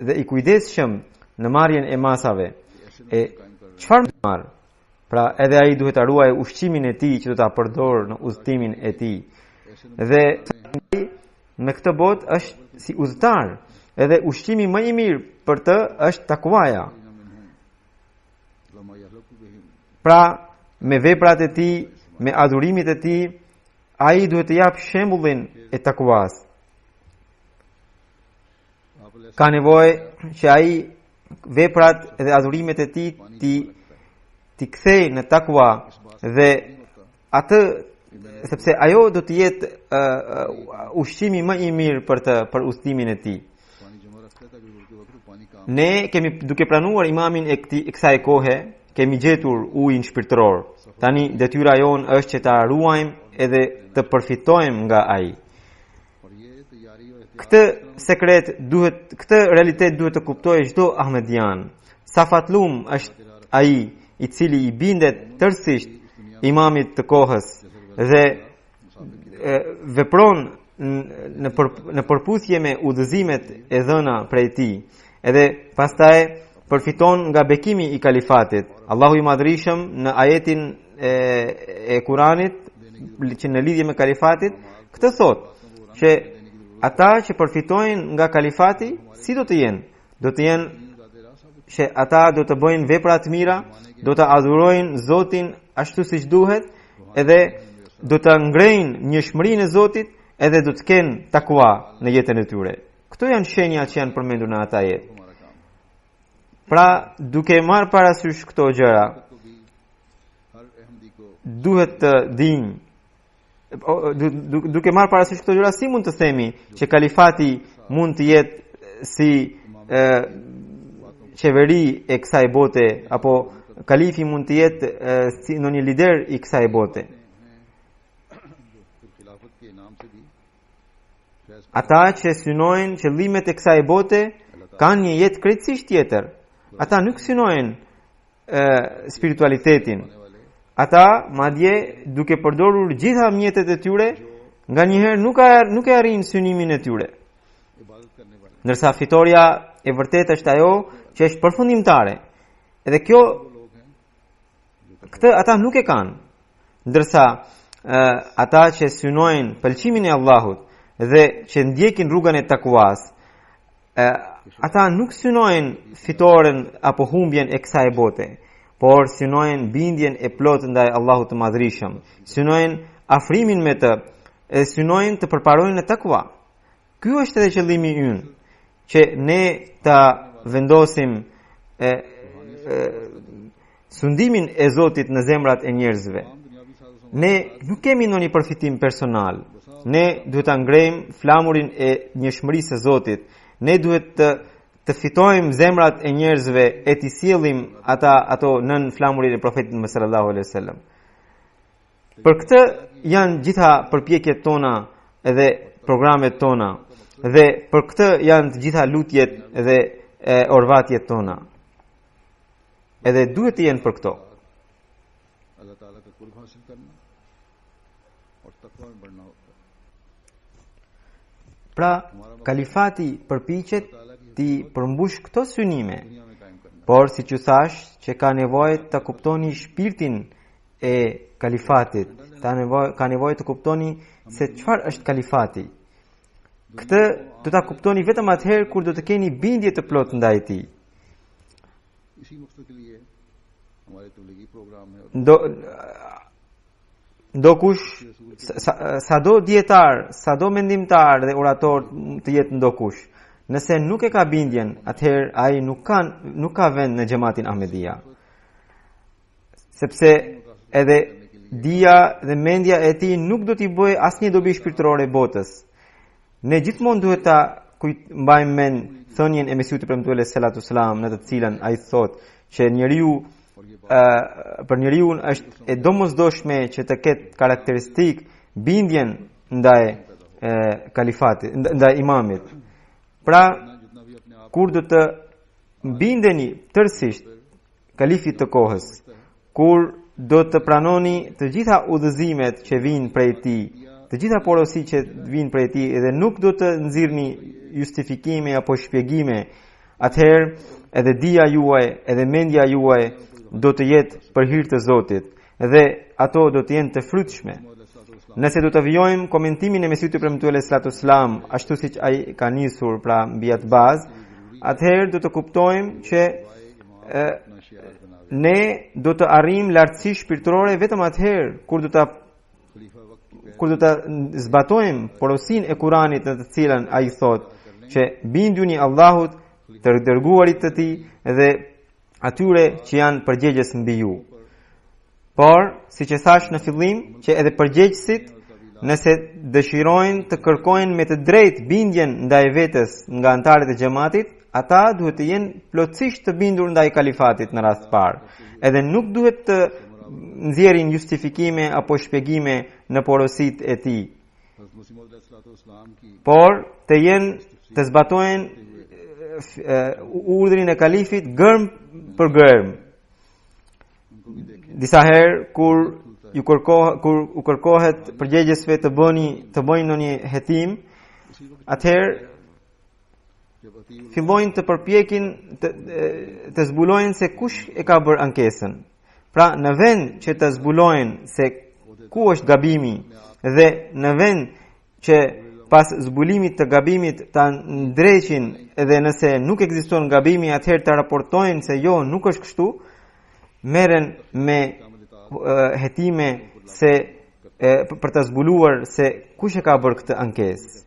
dhe i kujdesshëm në marrjen e masave. E çfarë marr? Pra edhe ai duhet ta ruajë ushqimin e tij që do ta përdor në udhëtimin e tij. Dhe në këtë botë është si udhëtar, edhe ushqimi më i mirë për të është takwaja. Pra me veprat e tij, me adhurimit e tij, ai duhet të jap shembullin e takwas. Ka nevojë që ai veprat dhe adhurimet e tij ti kthej në takwa dhe atë, sepse ajo do të jetë ushqimi më i mirë për udhëtimin e tij. Ne kemi duke pranuar imamin e kësaj kohe, kemi gjetur ujin shpirtëror. Tani detyra jon është që ta ruajmë edhe të përfitojmë nga ai. Këtë realitet duhet të kuptojë çdo ahmedian. Safatlum është ai i cili i bindet tërësisht imamit të kohës dhe vepron në përputhje me udhëzimet e dhëna prej tij. Edhe pastaj përfiton nga bekimi i kalifatit. Allahu i Madhrishëm në ajetin e Kuranit që në lidhje me kalifatit këtë thotë që ata që përfitojnë nga kalifati si do të jenë? Do të jenë që ata do të bëjnë vepra të mira, do të adhurojnë Zotin ashtu siç duhet, edhe do të ngrejnë njëshmërinë e Zotit, edhe do të kenë takwa në jetën e tyre. Këto janë shenja që janë përmendur në ata jetë. Pra, duke marrë parasysh këto gjëra, duhet të dinë, duke marrë parasysh këto gjëra, si mund të themi që kalifati mund të jetë si qeveri e kësaj bote, apo kalifi mund të jetë si në një lider i kësaj bote. Ata që synojnë qëllimet e kësaj bote kanë një jetë krejtësisht tjetër. Ata nuk synojnë spiritualitetin. Ata madje duke përdorur gjitha mjetet e tyre, nganjëherë nuk e arrin synimin e tyre. Ndërsa fitoria e vërtetë është ajo që është përfundimtare. Edhe këtë ata nuk e kanë. Ndërsa ata që synojnë pëlqimin e Allahut dhe që ndjekin rrugën e takwas, ata nuk synojnë fitoren apo humbjen e kësaj bote, por synojnë bindjen e plotë ndaj Allahut të Madhrishëm, synojnë afrimin me të, e synojnë të përparojnë në takwa. Ky është edhe qëllimi ynë, që ne ta vendosim sundimin e Zotit në zemrat e njerëzve. Ne nuk kemi ndonjë përfitim personal. Ne duhet ta ngrejmë flamurin e njëshmërisë së Zotit. Ne duhet të fitojmë zemrat e njerëzve e t'i sjellim ato nën flamurin e profetit Muhammed sallallahu alaihi wasallam. Për këtë janë gjitha përpjekjet tona edhe programet tona, dhe për këtë janë të gjitha lutjet dhe orvatjet tona. Edhe duhet të jenë për këto. Pra, kalifati përpiqet ti përmbush këto synime, por si që thash që ka nevojë të kuptoni shpirtin e kalifatit, ka nevojë të kuptoni se çfarë është kalifati. Këtë do ta kuptoni vetëm atëherë kur do të keni bindje të plotë ndaj tij. Ndokush sado dietar, sado mendimtar dhe orator të jetë ndokush, nëse nuk e ka bindjen, atëherë ai nuk ka vend në xhamatin Ahmedia. Sepse edhe dia dhe mendja e tij nuk do t'i bëjë asnjë dobi shpirtërore botës. Ne gjithmonë duhet ta mbajmë mend thënien e Mesihut premtuar sallallahu alaihi wasallam, në të cilën ai thotë që për njeriu është e domosdoshme që të ketë karakteristik bindjen ndaj kalifatit, ndaj imamit. Pra, kur do të bindeni tërësisht kalifit të kohës, kur do të pranoni të gjitha udhëzimet që vijnë prej tij, të gjitha porositë që vijnë prej tij dhe nuk do të nxirrni justifikime apo shpjegime, atëherë edhe dija juaj, edhe mendja juaj do të jetë për hir të Zotit dhe ato do të jenë të frytshme. Nëse do të vijojmë komentimin e Mesihut të premtuar sallallahu alaihi wasallam ashtu siç ai ka nisur pra mbi atë bazë, atëherë do të kuptojmë që ne do të arrijmë lartësi shpirtërore vetëm atëherë kur do ta zbatojmë porosinë e Kuranit në të cilën ai thotë që binduni Allahut, të dërguarit të tij dhe atyre që janë përgjegjës mbi ju. Por, siç e thash në fillim, që edhe përgjegjësit nëse dëshirojnë të kërkojnë me të drejtë bindjen ndaj vetes nga anëtarët e xhamatit, ata duhet të jenë plotësisht të bindur ndaj kalifatit në rast parë. Edhe nuk duhet të nxjerrin justifikime apo shpjegime në porositë e tij. Por të jenë të zbatojnë urdhrin e kalifit gërm për gërm. Disa herë kur u kërkohet përgjegjësve të bëjnë ndonjë hetim, atëherë fillojnë të përpjekin të zbulojnë se kush e ka bërë ankesën. Pra në vend që të zbulojnë se ku është gabimi dhe në vend që pas zbulimit të gabimit ta ndreqin edhe nëse nuk ekziston gabimi, atëherë të raportojnë se jo, nuk është kështu, merren me hetime se për të zbuluar se kush e ka bërë këtë ankesë.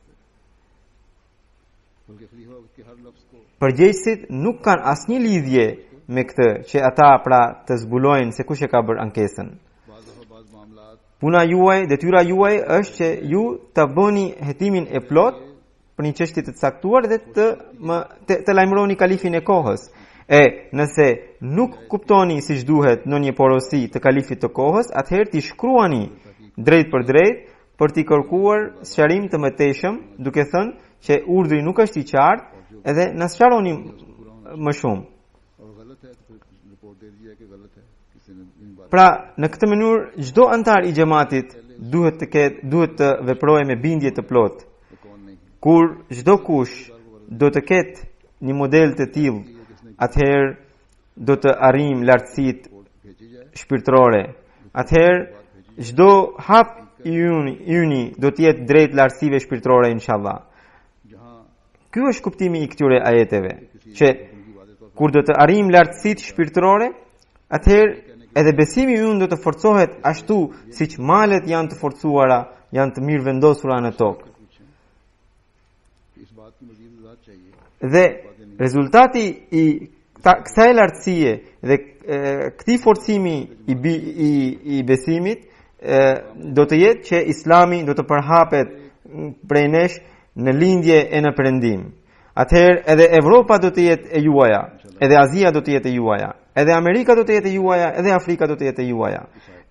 Përgjegjësit nuk kanë asnjë lidhje me këtë që ata pra të zbulojnë se kush e ka bërë ankesën. Puna juaj, detyra juaj është që ju të bëni hetimin e plot për një çështje të caktuar dhe të lajmëroni kalifin e kohës. Nëse nuk kuptoni siç duhet në një porosi të kalifit të kohës, atëherë t'i shkruani drejt për drejt për t'i kërkuar sqarim të mëtejshëm, duke thënë që urdhri nuk është i qartë edhe na sqaroni më shumë. Pra, në këtë mënyrë çdo antar i xhamatit duhet të veprojë me bindje të plotë. Kur çdo kush do të ketë një model të tillë, atëherë do të arrijmë lartësitë shpirtërore. Atëherë çdo hap i yni do të jetë drejt lartësive shpirtërore inshallah. Ky është kuptimi i këtyre ajeteve, që kur do të arrijmë lartësitë shpirtërore, atëherë edhe besimi ynë do të forcohet ashtu siç malet janë të forcuara, janë të mirë vendosura në tokë. Dhe rezultati i kësaj lartësie dhe këtij forcimi i besimit do të jetë që Islami do të përhapet prej nesh në lindje e në perëndim. Atëherë edhe Evropa do të jetë e juaja, edhe Azia do të jetë e juaja, edhe Amerika do të jetë e juaja, edhe Afrika do të jetë e juaja.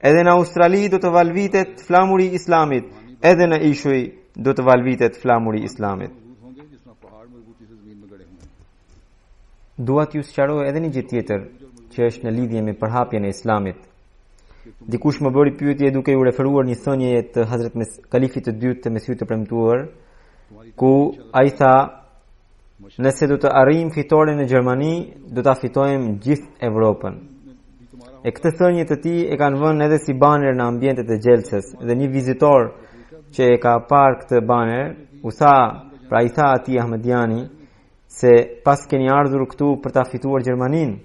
Edhe në Australi do të valvitet flamuri i Islamit, edhe në Ishuj do të valvitet flamuri i Islamit. Dua t'ju sqaroj edhe një gjë tjetër që është në lidhje me përhapjen e Islamit. Dikush më bëri pyetje duke u referuar një thënie të Hazrat Kalifit të dytë të Mesihut të premtuar, ku ai tha: nëse do të arrijmë fitoren në Gjermani, do ta fitojmë gjithë Evropën. E këtë thënie të tij e kanë vënë edhe si baner në ambientet e xhelses dhe një vizitor që e ka parë këtë baner u tha, pra i tha atij Ahmediani se pas keni ardhur këtu për ta fituar Gjermaninë,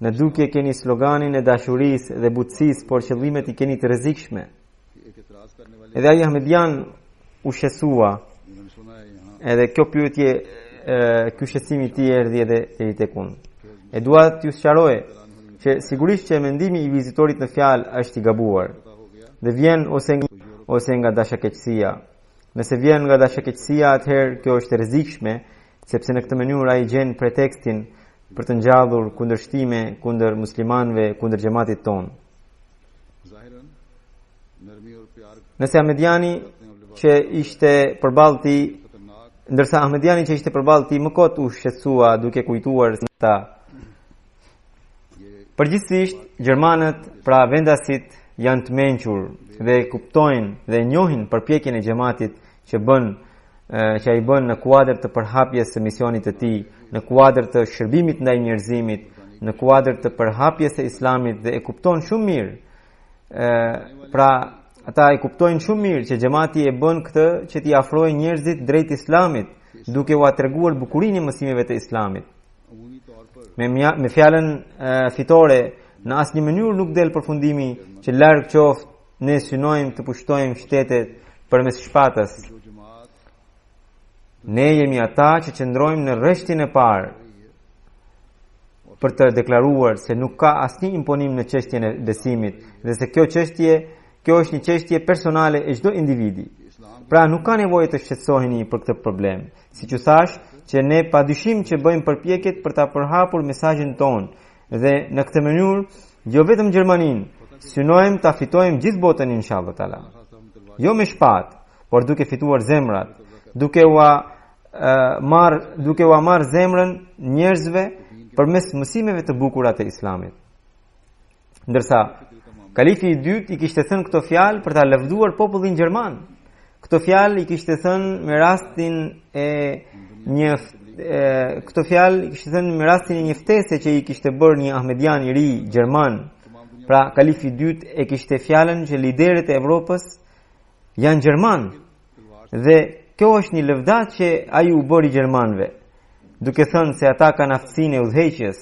në dukje keni sloganin e dashurisë dhe butësisë, por qëllimet i keni të rrezikshme. Edhe ai Ahmedian u shqetësua. Edhe kjo pyetje, ky shqetësim i tij erdhi edhe deri tek unë. E dua t'ju sqaroj që sigurisht që mendimi i vizitorit në fjalë është i gabuar dhe vjen ose nga dashakeqësia. Nëse vjen nga dashakeqësia, atëherë kjo është e rrezikshme, sepse në këtë mënyrë ai gjen pretekstin për të ngjallur kundërshtime kundër muslimanëve, kundër xhamatit ton. Nëse Ahmediani që ishte përballë tij, ndërsa Ahmediani që ishte përballë tij më kot u shqetësua duke kujtuar se ta Përgjithsisht, gjermanët, pra vendasit, janë të mençur dhe kuptojnë dhe njohin përpjekjen e xhamatit që ai bën në kuadër të përhapjes së misionit të tij, në kuadër të shërbimit ndaj njerëzimit, në kuadër të përhapjes së islamit dhe e kupton shumë mirë. Pra ata e kuptojnë shumë mirë që xhamati e bën këtë që t'i afrojë njerëzit drejt islamit, duke u treguar bukurinë e mësimeve të islamit. Me fjalën fitore, në asnjë mënyrë nuk del përfundimi që larg qoftë ne synojmë të pushtojmë shtetet përmes shpatës. Ne jemi ata që qëndrojmë në rreshtin e parë për të deklaruar se nuk ka asnjë imponim në çështjen e besimit dhe se kjo është një çështje personale e çdo individi. Pra nuk ka nevojë të shqetësoheni për këtë problem. Siç u thash, që ne padyshim që bëjmë përpjekjet për ta përhapur mesazhin ton dhe në këtë mënyrë jo vetëm Gjermaninë, synojmë ta fitojmë gjithë botën inshallah taala. Jo me shpatë, por duke fituar zemrat, duke u marr zemrën njerëzve përmes mësimeve të bukura të Islamit. Ndërsa kalifi i dytë i kishte thënë këto fjalë për ta lëvduar popullin gjerman. Këto fjalë i kishte thënë me rastin e një ftese që i kishte bërë një ahmedian i ri gjerman. Pra kalifi i dytë e kishte fjalën që liderët e Evropës janë gjerman. Dhe kjo është një lëvdat që ai u bëri gjermanëve, duke thënë se ata kanë aftësinë e udhëheqjes.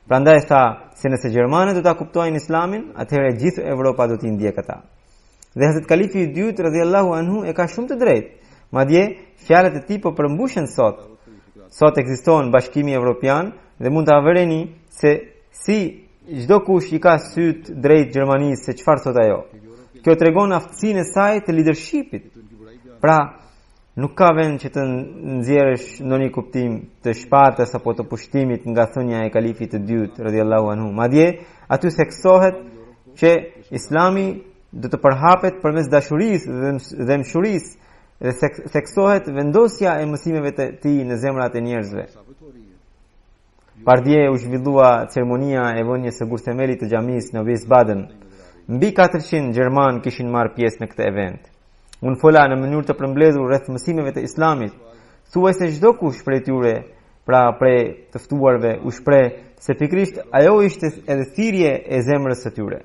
Prandaj tha se nëse gjermanët do ta kuptojnë Islamin, atëherë gjithë Evropa do t'i ndjekë ata. Dhe Hazrat Kalifi i dytë radhiyallahu anhu e ka shumë të drejtë. Madje fjalët e tij po përmbushen sot. Sot ekziston Bashkimi Evropian dhe mund ta vëreni se si çdo kush i ka syt drejt Gjermanisë se çfarë thot ajo. Kjo tregon aftësinë e saj të leadershipit. Pra nuk ka vend që të nxjerrësh ndonjë kuptim të shpatës apo të pushtimit nga thënia e Kalifit të dytë radhiyallahu anhu. Madje aty theksohet që Islami do të përhapet përmes dashurisë dhe mshurisë dhe theksohet vendosja e mësimeve të tij në zemrat e njerëzve. Pardje u zhvillua ceremonia e vënies së gurthemelit të xhamisë në Wiesbaden. Mbi 400 gjerman kishin marrë pjesë në këtë event. Unë fola në mënyrë të përmbledhur rreth mësimeve të Islamit. Thuajse çdo kush prej tyre, pra prej të ftuarve, u shpreh se pikërisht ajo ishte edhe thirrje e zemrës së tyre.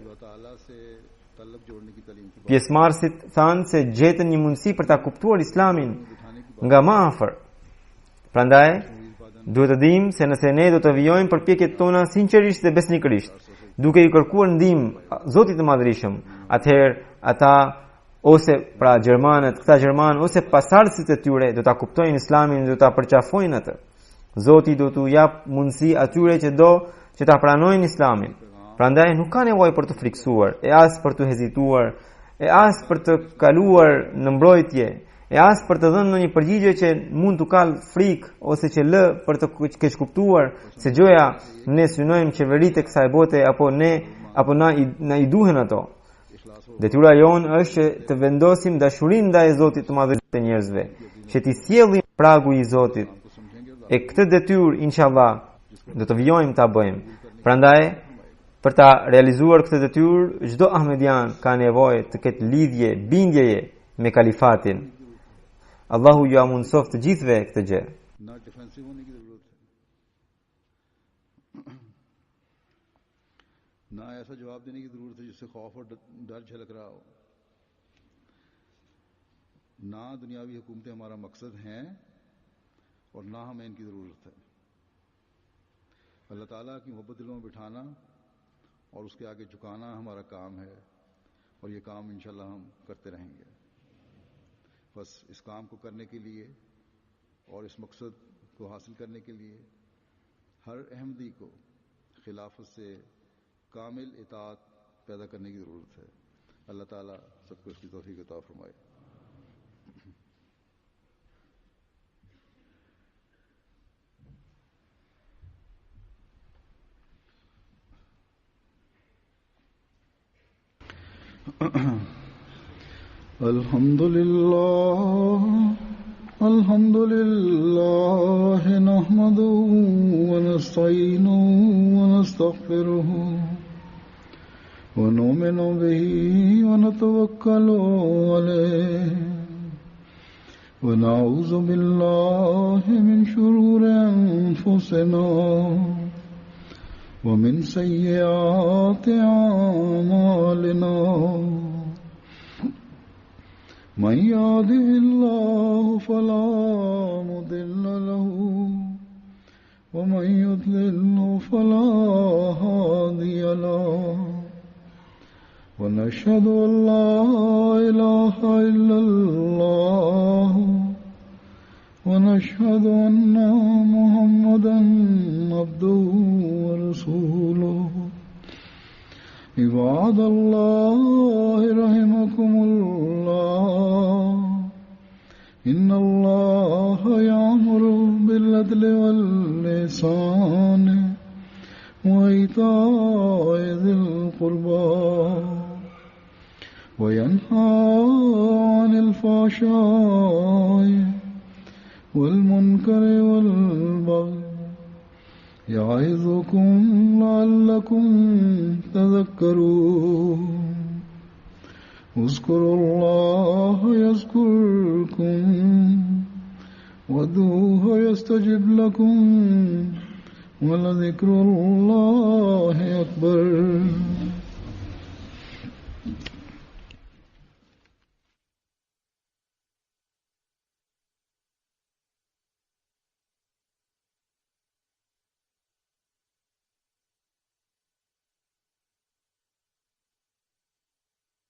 Pjesëmarrësit thanë se gjetën një mundësi për ta kuptuar Islamin nga më afër. Prandaj duhet të dimë se nëse ne do të vijojmë përpjekjet tona sinqerisht dhe besnikërisht, duke i kërkuar ndihmë Zotit të Madhërisëm, atëherë ata ose pra këta gjermanë ose pasardhësit e tyre do ta kuptojnë Islamin dhe do ta përqafojnë atë. Zoti do t'u jap mundësi atyre që ta pranojnë Islamin. Prandaj nuk ka nevojë për të friksuar, e as për të hezituar, e as për të kaluar në mbrojtje, e as për të dhënë ndonjë përgjigje që mund t'u kalë frikë ose që lë për të keqkuptuar se gjoja ne synojmë qeveritë e kësaj bote apo na i duhen ato. Detyra jonë është që të vendosim dashurinë ndaj Zotit të Madhërisë të njerëzve, që t'i sjellim pragu i Zotit. E këtë detyrë inshallah do të vijojmë ta bëjmë. Prandaj për ta realizuar këtë detyrë, çdo ahmedian ka nevojë të ketë lidhje, bindjeje me kalifatin. Allahu ju amundsoft të gjithëve këtë gjë. ना ऐसा जवाब देने की जरूरत है जिससे खौफ और डर झलक रहा हो। ना दुनियावी हुकूमतें हमारा मकसद हैं और ना हमें इनकी जरूरत है। अल्लाह ताला की मोहब्बत दिलों में बिठाना और उसके आगे झुकाना हमारा काम है और ये काम इंशाल्लाह हम करते रहेंगे। बस इस काम को करने के लिए और इस मकसद को हासिल करने के लिए हर अहमदी को खिलाफत से कामिल इताअत पैदा करने की ज़रूरत है। अल्लाह ताला सबको इसकी तौफीक अता फरमाए। अल्हम्दुलिल्लाह नहमदुहु व नस्तईनुहु व नस्तगफिरुहु ونؤمن به ونتوكل عليه ونعوذ بالله من شرور أنفسنا ومن سيئات أعمالنا من يهده الله فلا مضل له ومن يضلل فلا هادي له ونشهد أن لا إله إلا الله ونشهد أن محمدا عبده ورسوله عباد الله رحمكم الله إن الله يأمر بالعدل والإحسان وإيتاء ذي القربى وينهى عن الفحشاء والمنكر والبغي يعظكم لعلكم تذكرون اذكروا الله يذكركم وادعوه يستجب لكم ولذكر الله أكبر